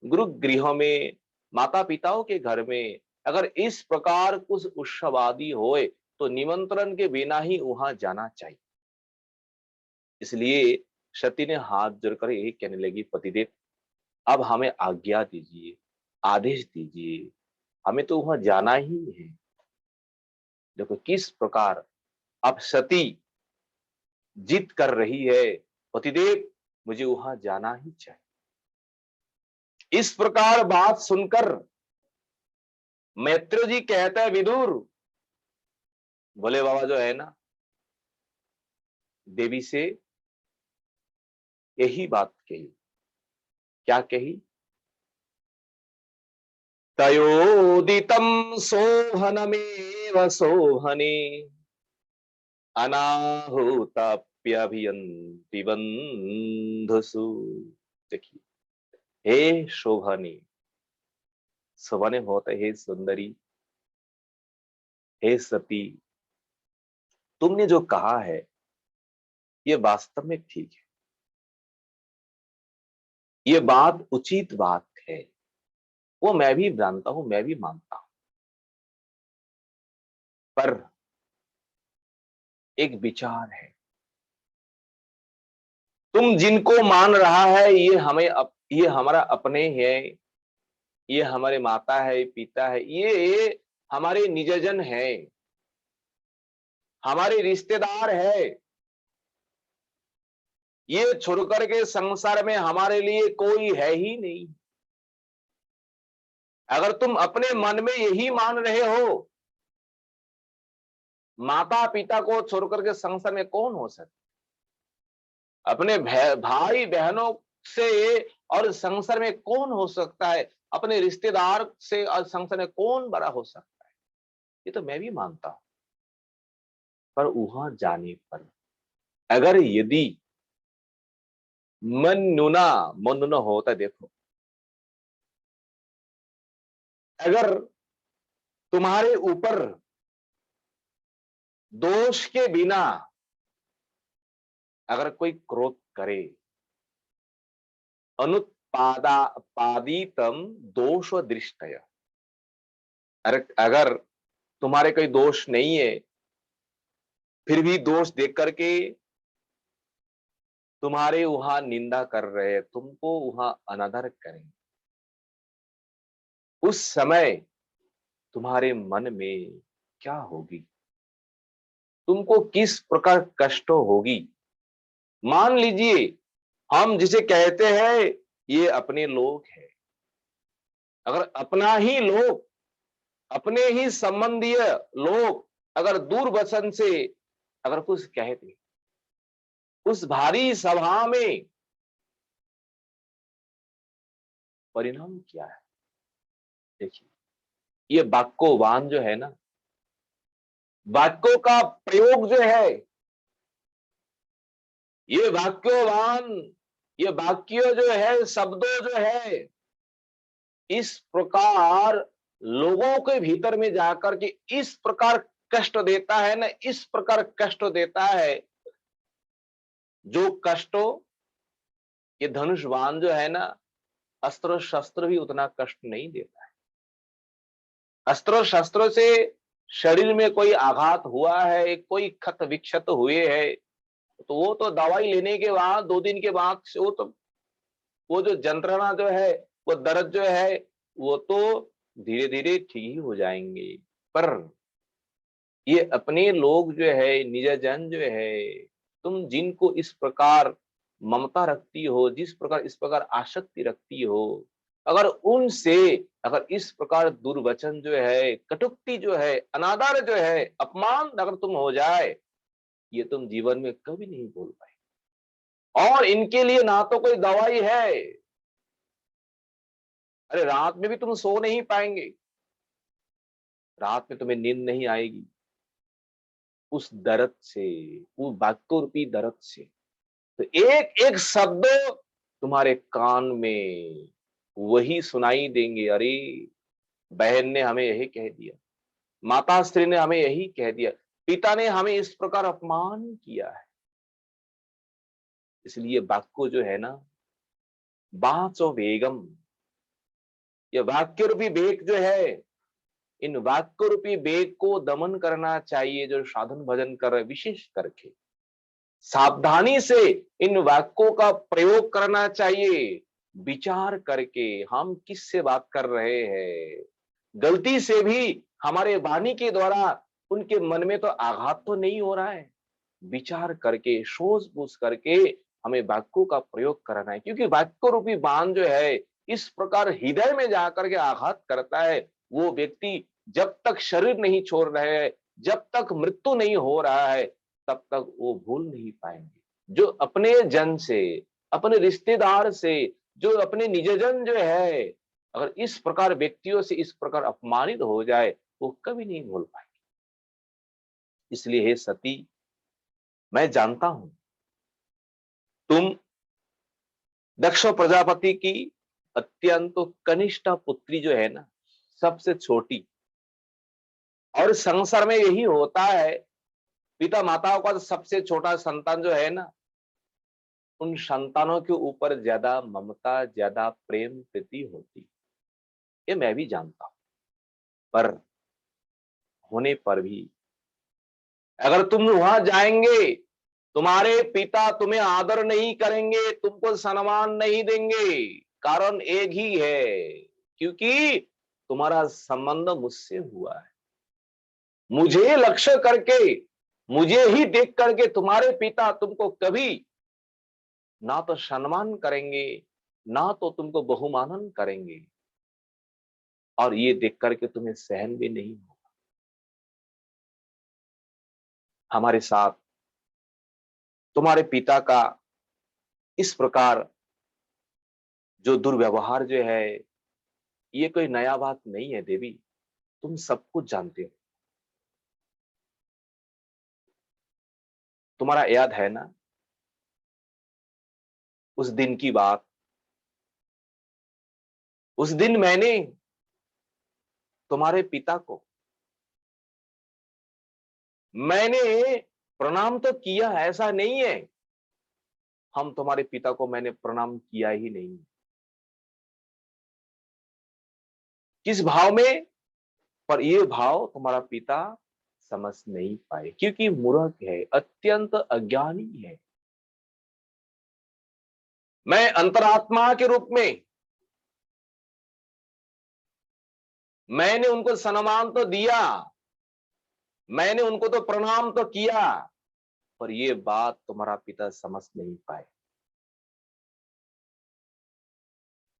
गुरु गृह में, माता पिताओं के घर में अगर इस प्रकार कुछ उत्सव आदि होए तो निमंत्रण के बिना ही वहां जाना चाहिए। इसलिए सती ने हाथ जोड़कर यही कहने लगी, पतिदेव अब हमें आज्ञा दीजिए, आदेश दीजिए, हमें तो वहां जाना ही है। देखो किस प्रकार अब सती जिद कर रही है, पतिदेव मुझे वहां जाना ही चाहिए। इस प्रकार बात सुनकर मैत्रेय जी कहता है, विदुर, भोले बाबा जो है ना, देवी से यही बात कही। क्या कही? तयोदितम सोहनमेव सोहने अनाहुताप्यभियन्ति बन्धुषु। देखिए, हे शोभनी, शोभने होते हे सुंदरी, हे सती, तुमने जो कहा है ये वास्तव में ठीक है, ये बात उचित बात है, वो मैं भी जानता हूं, मैं भी मानता हूं। पर एक विचार है, तुम जिनको मान रहा है ये ये हमारा अपने है, ये हमारे माता है, पिता है, ये हमारे निजजन है, हमारे रिश्तेदार है। ये छोड़कर के संसार में हमारे लिए कोई है ही नहीं। अगर तुम अपने मन में यही मान रहे हो, माता पिता को छोड़कर के संसार में कौन हो सकता, अपने भाई बहनों से और संसार में कौन हो सकता है, अपने रिश्तेदार से और संसार में कौन बड़ा हो सकता है, ये तो मैं भी मानता हूं। पर वहां जाने पर अगर यदि मन होता, देखो अगर तुम्हारे ऊपर दोष के बिना अगर कोई क्रोध करे, अनुत्पादितम दोष दृष्टय, अगर तुम्हारे कोई दोष नहीं है फिर भी दोष देख करके तुम्हारे वहां निंदा कर रहे हैं, तुमको वहां अनादर करें, उस समय तुम्हारे मन में क्या होगी, तुमको किस प्रकार कष्ट होगी। मान लीजिए हम जिसे कहते हैं ये अपने लोग हैं, अगर अपना ही लोग, अपने ही संबंधीय लोग अगर दूर वचन से अगर कुछ कहते, उस भारी सभा में परिणाम क्या है। देखिए, ये वाक्यवान जो है ना, वाक्यों का प्रयोग जो है, ये वाक्यवान, ये वाक्य जो है, शब्दों जो है, इस प्रकार लोगों के भीतर में जाकर के इस प्रकार कष्ट देता है ना, इस प्रकार कष्ट देता है, जो कष्टों, ये धनुष बाण जो है ना, अस्त्र शस्त्र भी उतना कष्ट नहीं देता है। अस्त्रों शस्त्रों से शरीर में कोई आघात हुआ है, कोई क्षत विक्षत हुए है, तो वो तो दवाई लेने के बाद 2 दिन के बाद से वो जो यंत्रणा जो है, वो दर्द जो है, वो तो धीरे धीरे ठीक ही हो जाएंगे। पर ये अपने लोग जो है, निजजन जो है, तुम जिनको इस प्रकार ममता रखती हो, जिस प्रकार इस प्रकार आसक्ति रखती हो, अगर उनसे अगर इस प्रकार दुर्वचन जो है, कटुक्ति जो है, अनादर जो है, अपमान अगर तुम हो जाए, ये तुम जीवन में कभी नहीं भूल पाए। और इनके लिए ना तो कोई दवाई है, अरे रात में भी तुम सो नहीं पाएंगे, रात में तुम्हें नींद नहीं आएगी उस दर्द से, वो वाक्य रूपी दर्द से। तो एक एक शब्द तुम्हारे कान में वही सुनाई देंगे, अरे बहन ने हमें यही कह दिया, माता स्त्री ने हमें यही कह दिया, पिता ने हमें इस प्रकार अपमान किया है। इसलिए वाक्य जो है ना, वाचो वेगम, ये वाक्य रूपी वेग जो है, इन वाक्य रूपी वेग को दमन करना चाहिए। जो साधन भजन कर रहे, विशेष करके सावधानी से इन वाक्यों का प्रयोग करना चाहिए, विचार करके हम किससे बात कर रहे हैं। गलती से भी हमारे वाणी के द्वारा उनके मन में तो आघात तो नहीं हो रहा है, विचार करके सोच-बूझ करके हमें वाक्यों का प्रयोग करना है। क्योंकि वाक्य रूपी बाण जो है, इस प्रकार हृदय में जाकर के आघात करता है, वो व्यक्ति जब तक शरीर नहीं छोड़ रहे है, जब तक मृत्यु नहीं हो रहा है, तब तक वो भूल नहीं पाएंगे। जो अपने जन से, अपने रिश्तेदार से, जो अपने निजजन जो है, अगर इस प्रकार व्यक्तियों से इस प्रकार अपमानित हो जाए, वो कभी नहीं भूल पाएंगे। इसलिए हे सती, मैं जानता हूं तुम दक्ष प्रजापति की अत्यंत कनिष्ठ पुत्री जो है ना, सबसे छोटी, और संसार में यही होता है, पिता माताओं का सबसे छोटा संतान जो है ना, उन संतानों के ऊपर ज्यादा ममता, ज्यादा प्रेम प्रीति होती, ये मैं भी जानता हूं। पर होने पर भी अगर तुम वहां जाएंगे, तुम्हारे पिता तुम्हें आदर नहीं करेंगे, तुमको सम्मान नहीं देंगे। कारण एक ही है, क्योंकि तुम्हारा संबंध मुझसे हुआ है। मुझे लक्ष्य करके, मुझे ही देख करके तुम्हारे पिता तुमको कभी ना तो सम्मान करेंगे, ना तो तुमको बहुमानन करेंगे, और ये देख करके तुम्हें सहन भी नहीं होगा। हमारे साथ तुम्हारे पिता का इस प्रकार जो दुर्व्यवहार जो है, ये कोई नया बात नहीं है देवी, तुम सब कुछ जानते हो। तुम्हारा याद है ना उस दिन की बात? उस दिन मैंने तुम्हारे पिता को मैंने प्रणाम तो किया, ऐसा नहीं है हम तुम्हारे पिता को मैंने प्रणाम किया ही नहीं। किस भाव में? पर ये भाव तुम्हारा पिता समझ नहीं पाए, क्योंकि मूर्ख है, अत्यंत अज्ञानी है। मैं अंतरात्मा के रूप में मैंने उनको सम्मान तो दिया, मैंने उनको तो प्रणाम तो किया, पर ये बात तुम्हारा पिता समझ नहीं पाए।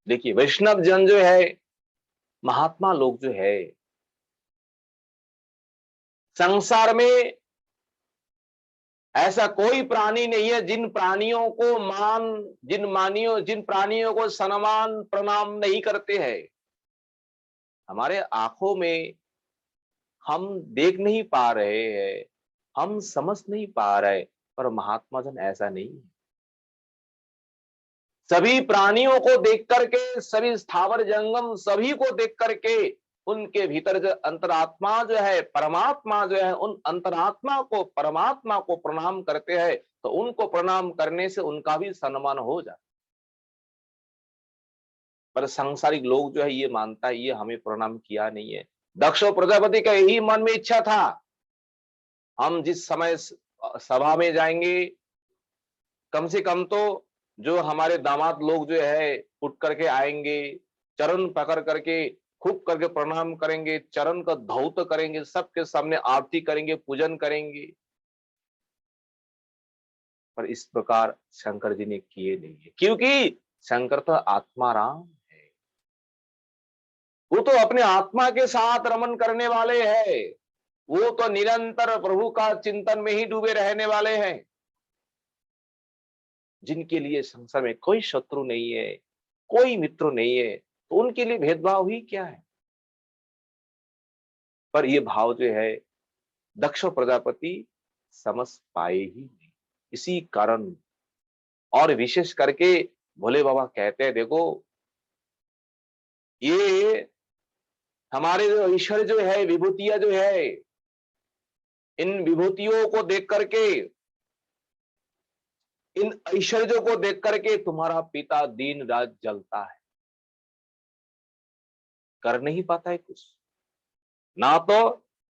देखिए, वैष्णव जन जो है, महात्मा लोग जो है, संसार में ऐसा कोई प्राणी नहीं है जिन प्राणियों को जिन प्राणियों को सम्मान प्रणाम नहीं करते हैं। हमारे आंखों में हम देख नहीं पा रहे हैं, हम समझ नहीं पा रहे, पर महात्मा जन ऐसा नहीं है। सभी प्राणियों को देख करके, सभी स्थावर जंगम सभी को देख करके, उनके भीतर जो अंतरात्मा जो है, परमात्मा जो है, उन अंतरात्मा को, परमात्मा को प्रणाम करते हैं, तो उनको प्रणाम करने से उनका भी सम्मान हो जाए। पर सांसारिक लोग जो है, ये मानता है ये हमें प्रणाम किया नहीं है, दक्ष प्रजापति का यही मन में इच्छा था, हम जिस समय सभा में जाएंगे, कम से कम तो जो हमारे दामाद लोग जो है उठ करके आएंगे, चरण पकड़ करके खूब करके प्रणाम करेंगे, चरण का धौत करेंगे, सबके सामने आरती करेंगे, पूजन करेंगे। पर इस प्रकार शंकर जी ने किए नहीं है, क्योंकि शंकर तो आत्माराम है, वो तो अपने आत्मा के साथ रमन करने वाले हैं, वो तो निरंतर प्रभु का चिंतन में ही डूबे रहने वाले हैं, जिनके लिए संसार में कोई शत्रु नहीं है, कोई मित्र नहीं है, तो उनके लिए भेदभाव ही क्या है। पर ये भाव जो है दक्ष प्रजापति समझ पाए ही नहीं, इसी कारण और विशेष करके भोले बाबा कहते हैं, देखो ये हमारे जो ईश्वर जो है, विभूतियां जो है, इन विभूतियों को देख करके, इन ऐश्वर्यों को देख करके तुम्हारा पिता दिन रात जलता है, कर नहीं पाता है कुछ, ना तो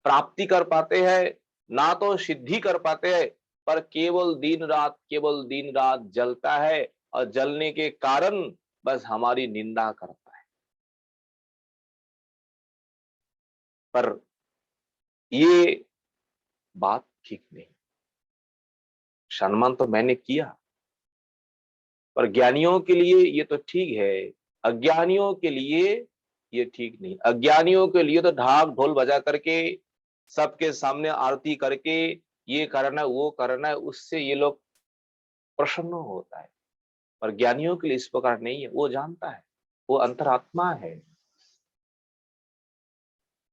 प्राप्ति कर पाते हैं, ना तो सिद्धि कर पाते हैं, पर केवल दिन रात जलता है, और जलने के कारण बस हमारी निंदा करता है। पर ये बात ठीक नहीं, सम्मान तो मैंने किया, पर ज्ञानियों के लिए ये तो ठीक है, अज्ञानियों के लिए ये ठीक नहीं। अज्ञानियों के लिए तो ढाक ढोल बजा करके, सबके सामने आरती करके, ये करना है वो करना है, उससे ये लोग प्रसन्न होता है। पर ज्ञानियों के लिए इस प्रकार नहीं है, वो जानता है, वो अंतरात्मा है।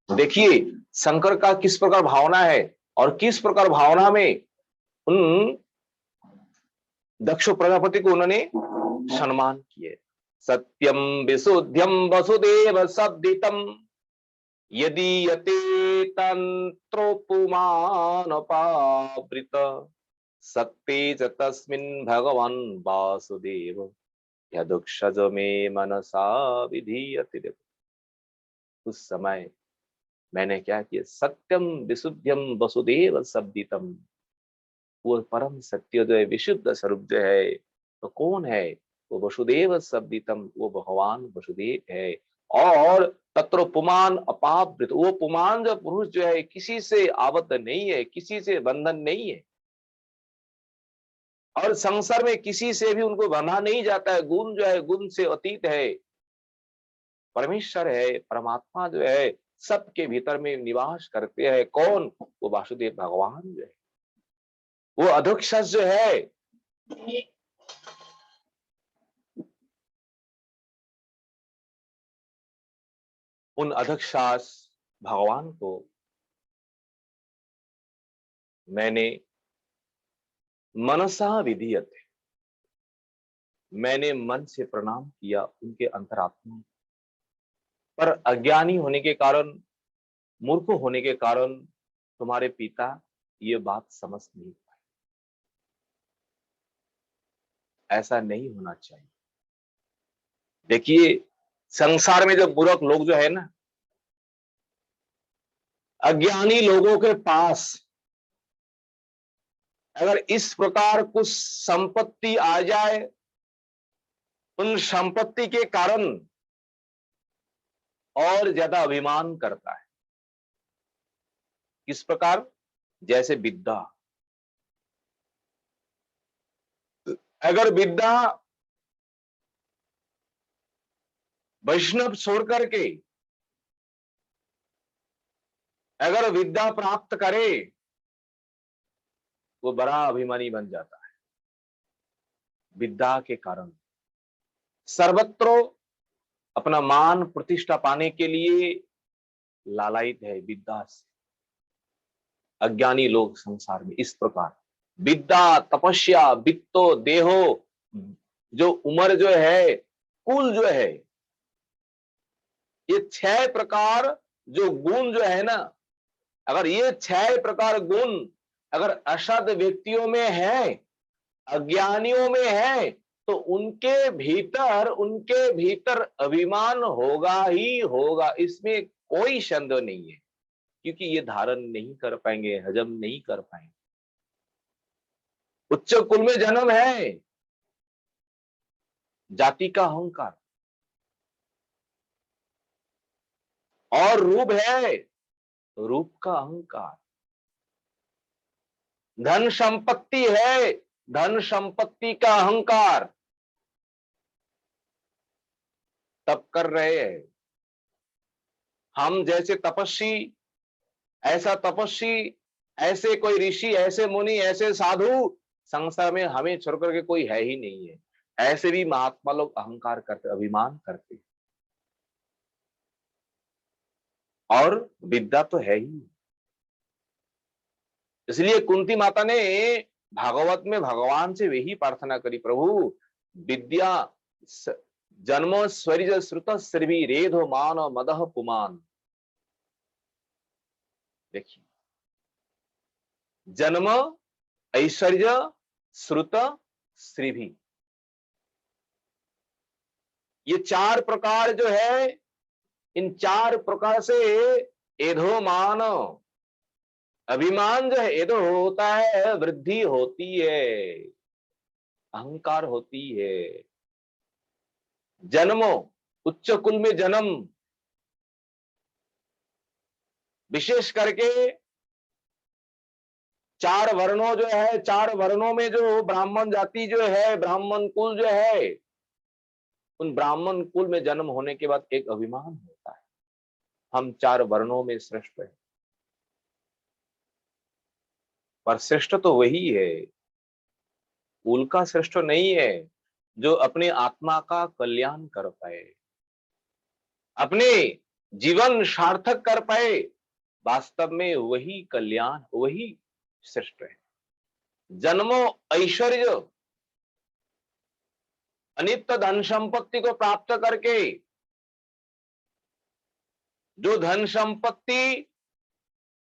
देखिए शंकर का किस प्रकार भावना है, और किस प्रकार भावना में उन दक्ष प्रजापति को उन्होंने सम्मान किए। सत्यम विशुद्ध्यम वसुदेव शब्दितम यदि यते तंत्रोपुमान पावृत सत्ते च तस्मिन् भगवान वासुदेव यदुक्षज में मनसा विधीयते। उस समय मैंने क्या किया, सत्यम विशुद्ध्यम वसुदेव शब्दितम, वो परम सत्य जो है, विशुद्ध स्वरूप जो है, तो कौन है, वो वसुदेव शब्दितम, वो भगवान वसुदेव है। और तत्र पुमान अपावृत, वो पुमान जो पुरुष जो है, किसी से आबद्ध नहीं है, किसी से बंधन नहीं है, और संसार में किसी से भी उनको बंधा नहीं जाता है। गुण जो है गुण से अतीत है, परमेश्वर है, परमात्मा जो है सबके भीतर में निवास करते हैं। कौन, वो वासुदेव भगवान जो है, वो अधोक्षज जो है, उन अधोक्षज भगवान को मैंने मनसा विधीयते, मैंने मन से प्रणाम किया उनके अंतरात्मा। पर अज्ञानी होने के कारण, मूर्ख होने के कारण तुम्हारे पिता ये बात समझ नहीं पाए। ऐसा नहीं होना चाहिए। देखिए संसार में जो मूर्ख लोग जो है ना, अज्ञानी लोगों के पास अगर इस प्रकार कुछ संपत्ति आ जाए, उन संपत्ति के कारण और ज्यादा अभिमान करता है। किस प्रकार, जैसे विद्या, अगर विद्या वैष्णव छोड़ करके अगर विद्या प्राप्त करे, वो बड़ा अभिमानी बन जाता है। विद्या के कारण सर्वत्र अपना मान प्रतिष्ठा पाने के लिए लालायित है विद्या से। अज्ञानी लोग संसार में इस प्रकार विद्या, तपस्या, वित्तो, देहो, जो उम्र जो है, कुल जो है, ये 6 प्रकार जो गुण जो है ना, अगर ये 6 प्रकार गुण अगर असद व्यक्तियों में है, अज्ञानियों में है, तो उनके भीतर अभिमान होगा ही होगा, इसमें कोई संदेह नहीं है, क्योंकि ये धारण नहीं कर पाएंगे, हजम नहीं कर पाएंगे। उच्च कुल में जन्म है, जाति का अहंकार, और रूप है, रूप का अहंकार, धन संपत्ति है, धन संपत्ति का अहंकार, तप कर रहे हैं। हम जैसे तपस्वी, ऐसा तपस्वी, ऐसे कोई ऋषि, ऐसे मुनि, ऐसे साधु संसार में हमें छोड़ करके कोई है ही नहीं है। ऐसे भी महात्मा लोग अहंकार करते, अभिमान करते, और विद्या तो है ही। इसलिए कुंती माता ने भागवत में भगवान से वही प्रार्थना करी, प्रभु विद्या जन्म स्वरिज श्रुत श्रवी रेधो मान मदह पुमान। देखिए, जन्म, ऐश्वर्य, श्रुत, श्रीभी, ये चार प्रकार जो है, इन चार प्रकार से एधो मान, अभिमान जो है, एधो होता है, वृद्धि होती है, अहंकार होती है। जन्म, उच्च कुल में जन्म, विशेष करके चार वर्णों जो है, चार वर्णों में जो ब्राह्मण जाति जो है, ब्राह्मण कुल जो है, उन ब्राह्मण कुल में जन्म होने के बाद एक अभिमान होता है, हम चार वर्णों में श्रेष्ठ हैं। पर श्रेष्ठ तो वही है, कुल का श्रेष्ठ नहीं है जो अपने आत्मा का कल्याण कर पाए, अपने जीवन सार्थक कर पाए। वास्तव में वही कल्याण, वही श्रेष्ठ है। जन्मो ऐश्वर्य, अनित्य धन संपत्ति को प्राप्त करके, जो धन संपत्ति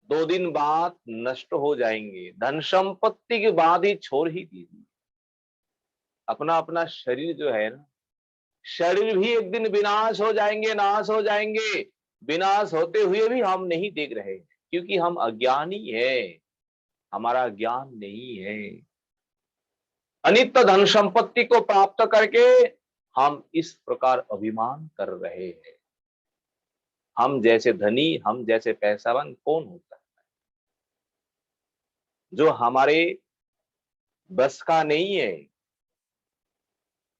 2 दिन बाद नष्ट हो जाएंगे, धन संपत्ति के बाद ही छोड़ ही दीजिए। अपना अपना शरीर जो है ना, शरीर भी एक दिन विनाश हो जाएंगे, नाश हो जाएंगे। विनाश होते हुए भी हम नहीं देख रहे, क्योंकि हम अज्ञानी है, हमारा ज्ञान नहीं है। अनित्य धन संपत्ति को प्राप्त करके हम इस प्रकार अभिमान कर रहे हैं। हम जैसे धनी, हम जैसे पैसावान कौन होता है? जो हमारे बस का नहीं है।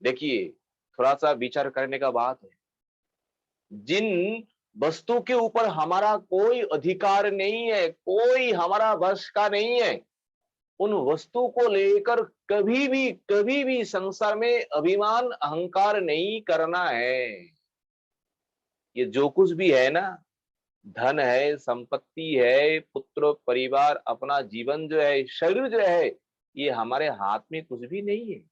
देखिए, थोड़ा सा विचार करने का बात है, जिन वस्तु के ऊपर हमारा कोई अधिकार नहीं है, कोई हमारा बस का नहीं है, उन वस्तु को लेकर कभी भी संसार में अभिमान, अहंकार नहीं करना है। ये जो कुछ भी है ना, धन है, संपत्ति है, पुत्र, परिवार, अपना जीवन जो है, शरीर जो है, ये हमारे हाथ में कुछ भी नहीं है।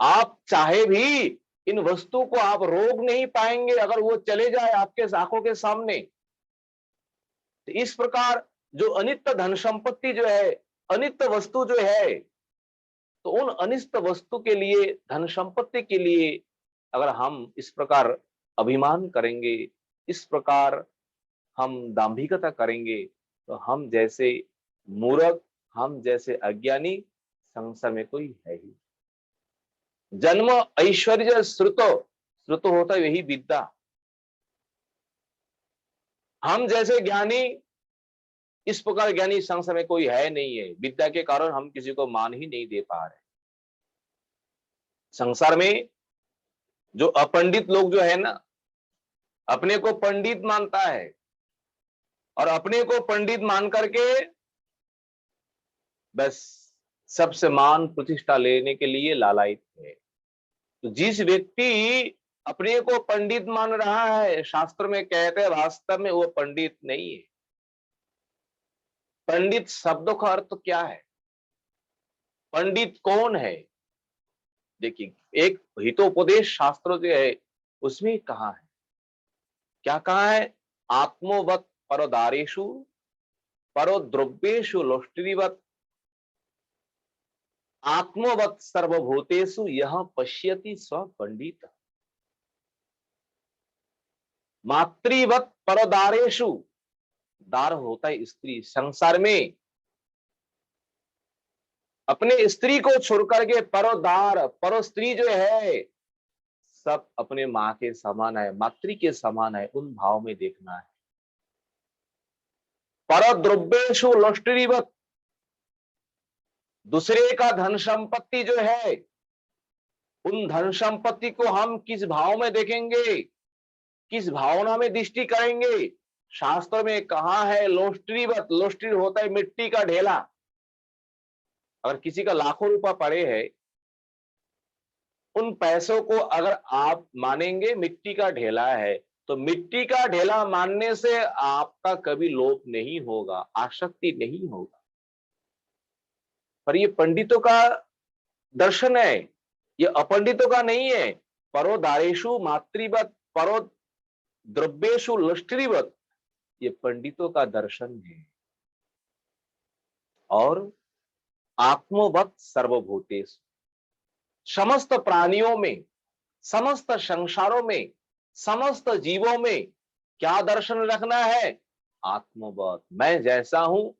आप चाहे भी इन वस्तु को आप रोक नहीं पाएंगे, अगर वो चले जाए आपके आंखों के सामने। तो इस प्रकार जो अनित्य धन संपत्ति जो है, अनित्य वस्तु जो है, तो उन अनिष्ट वस्तु के लिए, धन संपत्ति के लिए अगर हम इस प्रकार अभिमान करेंगे, इस प्रकार हम दांभिकता करेंगे, तो हम जैसे मूर्ख, हम जैसे अज्ञानी संसार में कोई है ही। जन्म ऐश्वर्य श्रुतो, श्रुतो होता है यही विद्या। हम जैसे ज्ञानी, इस प्रकार ज्ञानी संसार में कोई है नहीं है। विद्या के कारण हम किसी को मान ही नहीं दे पा रहे। संसार में जो अपंडित लोग जो है ना, अपने को पंडित मानता है, और अपने को पंडित मान करके बस सबसे मान प्रतिष्ठा लेने के लिए लालायित है। तो जिस व्यक्ति अपने को पंडित मान रहा है, शास्त्र में कहते हैं वास्तव में वो पंडित नहीं है। पंडित शब्द का अर्थ क्या है? पंडित कौन है? देखिए, एक हितोपदेश शास्त्र जो है उसमें कहा है, क्या कहा है? आत्मवत परोदारेषु परो द्रव्येषु लोष्टिवत। आत्मवत् सर्वभूतेषु यह पश्यति स पंडित। मातृवत् परदारेषु, दार होता है स्त्री। संसार में अपने स्त्री को छोड़ करके परोदार, परो स्त्री जो है सब अपने माँ के समान है, मातृ के समान है, उन भाव में देखना है। परद्रव्येषु लोष्टरीवत्, दूसरे का धन संपत्ति जो है, उन धन संपत्ति को हम किस भाव में देखेंगे, किस भावना में दृष्टि करेंगे। शास्त्र में कहा है लोष्टरीवत्, लोष्टरी होता है मिट्टी का ढेला। अगर किसी का लाखों रुपया पड़े है, उन पैसों को अगर आप मानेंगे मिट्टी का ढेला है, तो मिट्टी का ढेला मानने से आपका कभी लोभ नहीं होगा, आसक्ति नहीं होगा। पर ये पंडितों का दर्शन है, ये अपंडितों का नहीं है। परोदारेषु मातृवत्, परो द्रव्येषु लष्टरीवत्, ये पंडितों का दर्शन है। और आत्मवत् सर्वभूतेषु, समस्त प्राणियों में, समस्त संसारों में, समस्त जीवों में क्या दर्शन रखना है? आत्मवत्, मैं जैसा हूं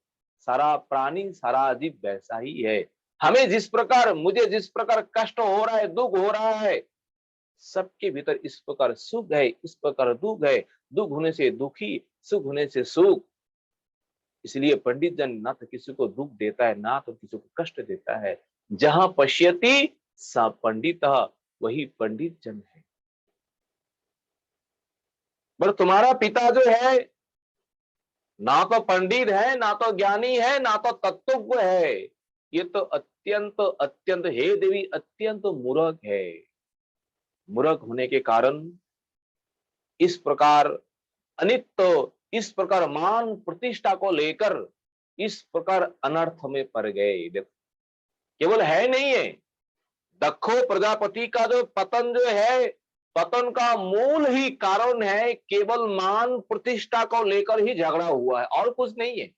सारा प्राणी, सारा जीव वैसा ही है। हमें जिस प्रकार, मुझे जिस प्रकार कष्ट हो रहा है, दुख हो रहा है, सबके भीतर इस प्रकार सुख है, इस प्रकार दुख है। दुख होने से दुखी, सुख होने से सुख। इसलिए पंडित जन ना तो किसी को दुख देता है, ना तो किसी को कष्ट देता है। जहां पश्यति स पंडित, वही पंडित जन है। पर तुम्हारा पिता जो है ना तो पंडित है, ना तो ज्ञानी है, ना तो तत्वज्ञ है, ये तो अत्यंत अत्यंत, हे देवी, अत्यंत मूर्ख है। मूर्ख होने के कारण इस प्रकार अनित्य, इस प्रकार मान प्रतिष्ठा को लेकर इस प्रकार अनर्थ में पड़ गए। देखो, केवल है नहीं है, दक्षो प्रजापति का जो पतन जो है, पतन का मूल ही कारण है केवल मान प्रतिष्ठा को लेकर ही झगड़ा हुआ है, और कुछ नहीं है।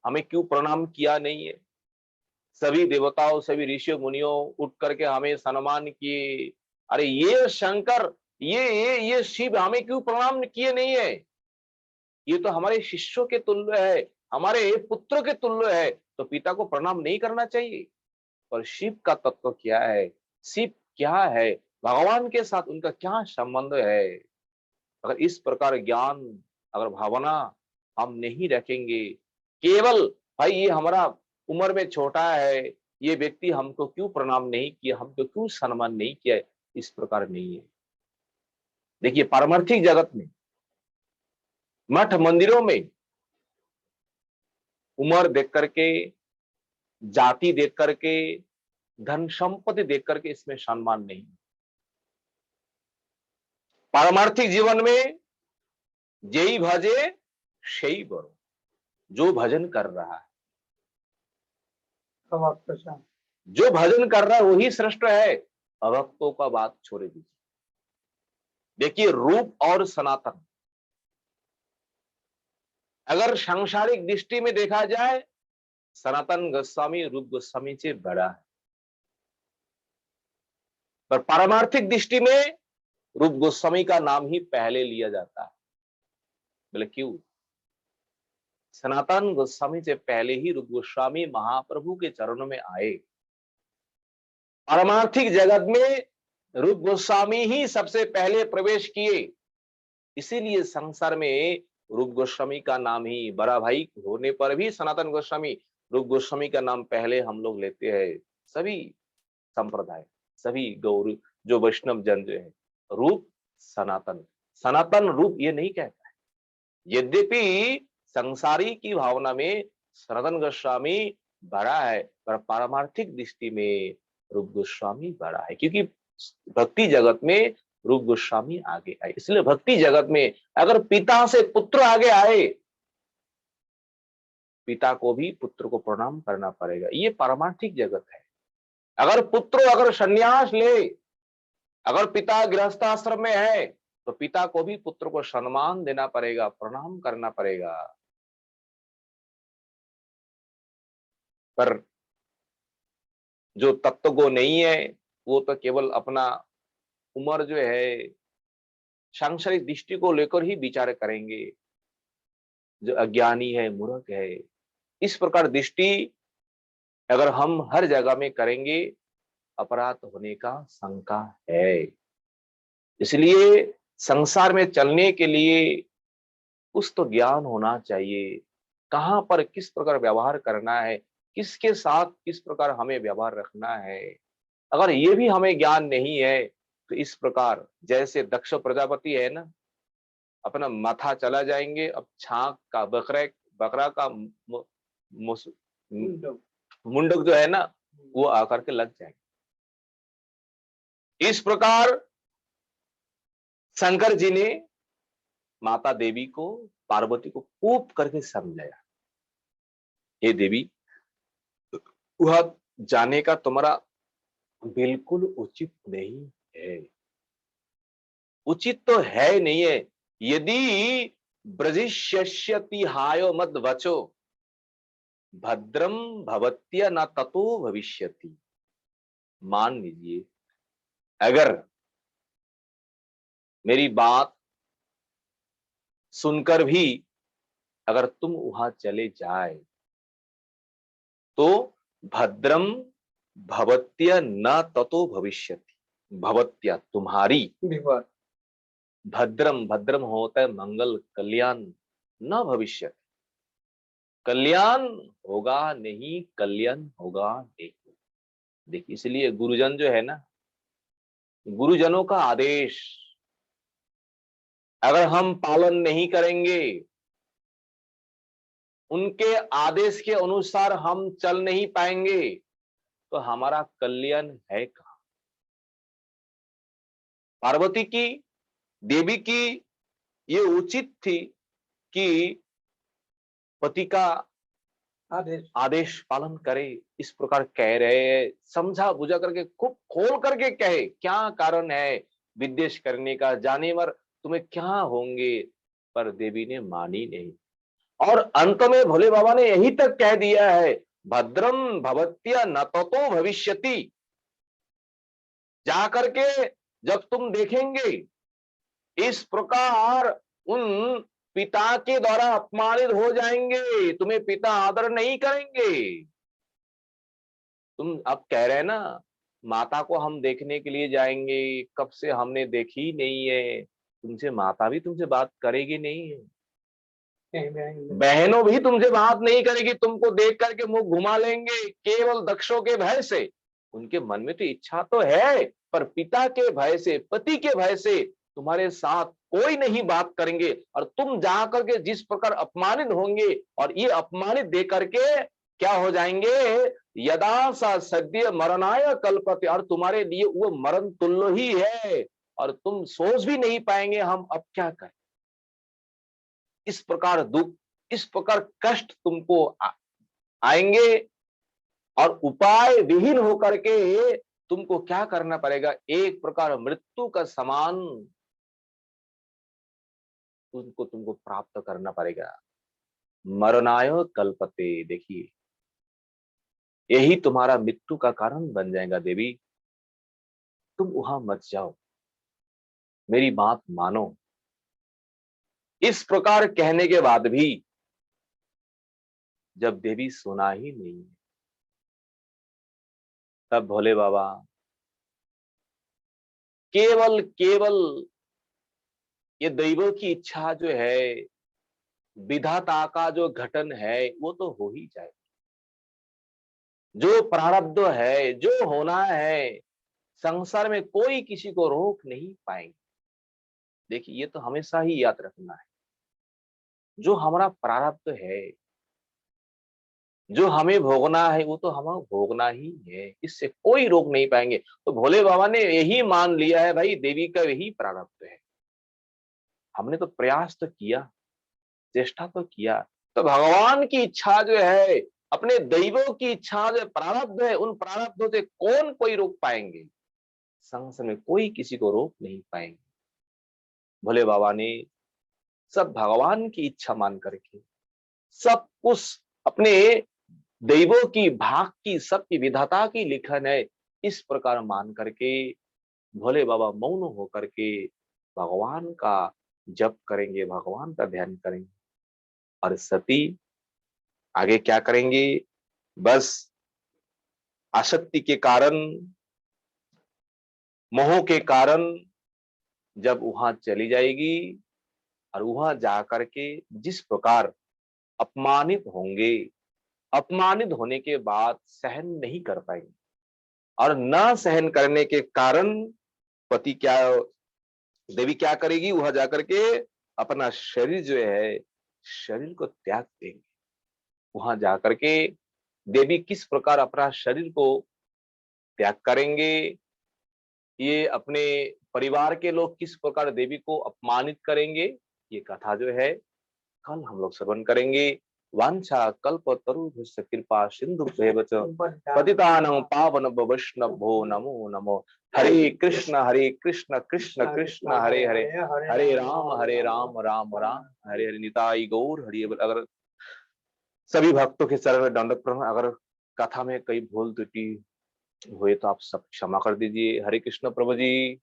हमें क्यों प्रणाम किया नहीं है? सभी देवताओं, सभी ऋषि मुनियों उठ करके हमें सम्मान किए। अरे ये शंकर, ये शिव हमें क्यों प्रणाम किए नहीं है? ये तो हमारे शिष्यों के तुल्य है, हमारे पुत्र के तुल्य है, तो पिता को प्रणाम नहीं करना चाहिए। पर शिव का तत्व क्या है, शिव क्या है, भगवान के साथ उनका क्या संबंध है? अगर इस प्रकार ज्ञान, अगर भावना हम नहीं रखेंगे, केवल भाई ये हमारा उम्र में छोटा है, ये व्यक्ति हमको क्यों प्रणाम नहीं किया, हमको क्यों सम्मान नहीं किया, इस प्रकार नहीं है। देखिए, पारमार्थिक जगत में, मठ मंदिरों में उम्र देख करके, जाति देख करके, धन संपत्ति देख करके इसमें सम्मान नहीं। पारमार्थिक जीवन में जेई भजे सही बरो, जो भजन कर रहा है, जो भजन कर रहा है वही श्रेष्ठ है। अभक्तों का बात छोड़ दीजिए। देखिए, रूप और सनातन, अगर सांसारिक दृष्टि में देखा जाए, सनातन गोस्वामी रूप गोस्वामी से बड़ा है। पर पारमार्थिक दृष्टि में रूप गोस्वामी का नाम ही पहले लिया जाता है। बोले क्यों? सनातन गोस्वामी से पहले ही रूप गोस्वामी महाप्रभु के चरणों में आए। पारमार्थिक जगत में रूप गोस्वामी ही सबसे पहले प्रवेश किए। इसीलिए संसार में रूप गोस्वामी का नाम ही, बड़ा भाई होने पर भी सनातन गोस्वामी, रूप गोस्वामी का नाम पहले हम लोग लेते हैं। सभी संप्रदाय, सभी गौर जो वैष्णव जन जो है, रूप सनातन, सनातन रूप ये नहीं कहता है। यद्यपि संसारी की भावना में सनातन गोस्वामी बड़ा है, पर पारमार्थिक दृष्टि में रूप गोस्वामी बड़ा है, क्योंकि भक्ति जगत में रूप गोस्वामी आगे आए। इसलिए भक्ति जगत में अगर पिता से पुत्र आगे आए, पिता को भी पुत्र को प्रणाम करना पड़ेगा। ये पारमार्थिक जगत है। अगर पुत्र अगर संन्यास ले, अगर पिता गृहस्थाश्रम में है, तो पिता को भी पुत्र को सम्मान देना पड़ेगा, प्रणाम करना पड़ेगा। पर जो तत्व को नहीं है वो तो केवल अपना उम्र जो है सांसारिक दृष्टि को लेकर ही विचार करेंगे। जो अज्ञानी है, मूर्ख है, इस प्रकार दृष्टि अगर हम हर जगह में करेंगे, अपराध होने का शंका है। इसलिए संसार में चलने के लिए कुछ तो ज्ञान होना चाहिए। कहां पर किस प्रकार व्यवहार करना है, किसके साथ किस प्रकार हमें व्यवहार रखना है, अगर ये भी हमें ज्ञान नहीं है तो इस प्रकार जैसे दक्ष प्रजापति है ना, अपना माथा चला जाएंगे, अब छाक का बकरा का मुंडक जो है ना वो आकर के लग जाएंगे। इस प्रकार शंकर जी ने माता देवी को, पार्वती को खूब करके समझाया, हे देवी, वह जाने का तुम्हारा बिल्कुल उचित नहीं है। उचित तो है नहीं है। यदि ब्रजिष्यति हायो मद वचो भद्रम भवत्य न ततो भविष्यति। मान लीजिए अगर मेरी बात सुनकर भी अगर तुम वहां चले जाए तो भद्रम भवत्य न ततो भविष्यति। भवत्या तुम्हारी, भद्रम, भद्रम होता है मंगल, कल्याण, न भविष्य, कल्याण होगा नहीं, कल्याण होगा नहीं। देखिए इसलिए गुरुजन जो है ना, गुरुजनों का आदेश अगर हम पालन नहीं करेंगे, उनके आदेश के अनुसार हम चल नहीं पाएंगे तो हमारा कल्याण है कहां। पार्वती की, देवी की ये उचित थी कि पति का आदेश पालन करे। इस प्रकार कह रहे हैं, समझा बुझा करके खूब खोल करके कहे क्या कारण है विद्वेष करने का, जानवर तुम्हें क्या होंगे, पर देवी ने मानी नहीं। और अंत में भोले बाबा ने यही तक कह दिया है, भद्रम भवत्या न ततो भविष्यति। जाकर के जब तुम देखेंगे इस प्रकार उन पिता के द्वारा अपमानित हो जाएंगे, तुम्हें पिता आदर नहीं करेंगे। तुम अब कह रहे हैं ना, माता को हम देखने के लिए जाएंगे, कब से हमने देखी नहीं है। तुमसे माता भी तुमसे बात करेगी नहीं है, बहनों भी तुमसे बात नहीं करेगी, तुमको देख करके मुंह घुमा लेंगे केवल दक्षों के भय से। उनके मन में तो इच्छा तो है, पर पिता के भय से, पति के भय से तुम्हारे साथ कोई नहीं बात करेंगे। और तुम जा करके जिस प्रकार अपमानित होंगे, और ये अपमानित दे करके क्या हो जाएंगे, यदा सा सद्य मरणाय कल्पते, और तुम्हारे लिए वो मरण तुल्य ही है, और तुम सोच भी नहीं पाएंगे हम अब क्या करें। इस प्रकार दुख, इस प्रकार कष्ट तुमको आएंगे, और उपाय विहीन होकर के तुमको क्या करना पड़ेगा, एक प्रकार मृत्यु का समान तुमको प्राप्त करना पड़ेगा। मरणाय कल्पते, देखिए यही तुम्हारा मृत्यु का कारण बन जाएगा। देवी तुम वहां मत जाओ, मेरी बात मानो। इस प्रकार कहने के बाद भी जब देवी सुना ही नहीं, तब भोले बाबा केवल केवल ये दैव की इच्छा जो है, विधाता का जो घटन है वो तो हो ही जाए। जो प्रारब्ध है, जो होना है, संसार में कोई किसी को रोक नहीं पाएंगे। देखिए ये तो हमेशा ही याद रखना है, जो हमारा प्रारब्ध है, जो हमें भोगना है वो तो हमें भोगना ही है, इससे कोई रोक नहीं पाएंगे। तो भोले बाबा ने यही मान लिया है, भाई देवी का यही प्रारब्ध है। हमने तो प्रयास तो किया, चेष्टा तो किया, तो भगवान की इच्छा जो है, अपने दैवों की इच्छा जो प्रारब्ध है, उन प्रारब्धों से कौन कोई रोक पाएंगे। संसार में कोई किसी को रोक नहीं पाएंगे। भोले बाबा ने सब भगवान की इच्छा मान करके सब कुछ अपने दैवों की भाग की सबकी विधाता की लिखन है, इस प्रकार मान करके भोले बाबा मौन होकर के भगवान का जप करेंगे, भगवान का ध्यान करेंगे। और सती आगे क्या करेंगे? बस आसक्ति के कारण, मोह के कारण जब वहां चली जाएगी और वहां जाकर के जिस प्रकार अपमानित होंगे, अपमानित होने के बाद सहन नहीं कर पाएंगे, और न सहन करने के कारण पति क्या, देवी क्या करेगी? वहां जाकर के अपना शरीर जो है, शरीर को त्याग देंगे। वहां जाकर के देवी किस प्रकार अपना शरीर को त्याग करेंगे, ये अपने परिवार के लोग किस प्रकार देवी को अपमानित करेंगे, ये कथा जो है कल हम लोग श्रवण करेंगे। वांछा कल्प तरुभ्यश्च कृपा सिंधुभ्येव च पतितानां पावनेभ्यो वैष्णवेभ्यो नमो नमो। हरे कृष्ण कृष्ण कृष्ण हरे हरे, हरे राम राम राम हरे हरे। निताई गौर हरि। अगर सभी भक्तों के चरण में दंडक प्रणाम। अगर कथा में कई भूल त्रुटि हुए तो आप सब क्षमा कर दीजिए। हरे कृष्ण प्रभु जी।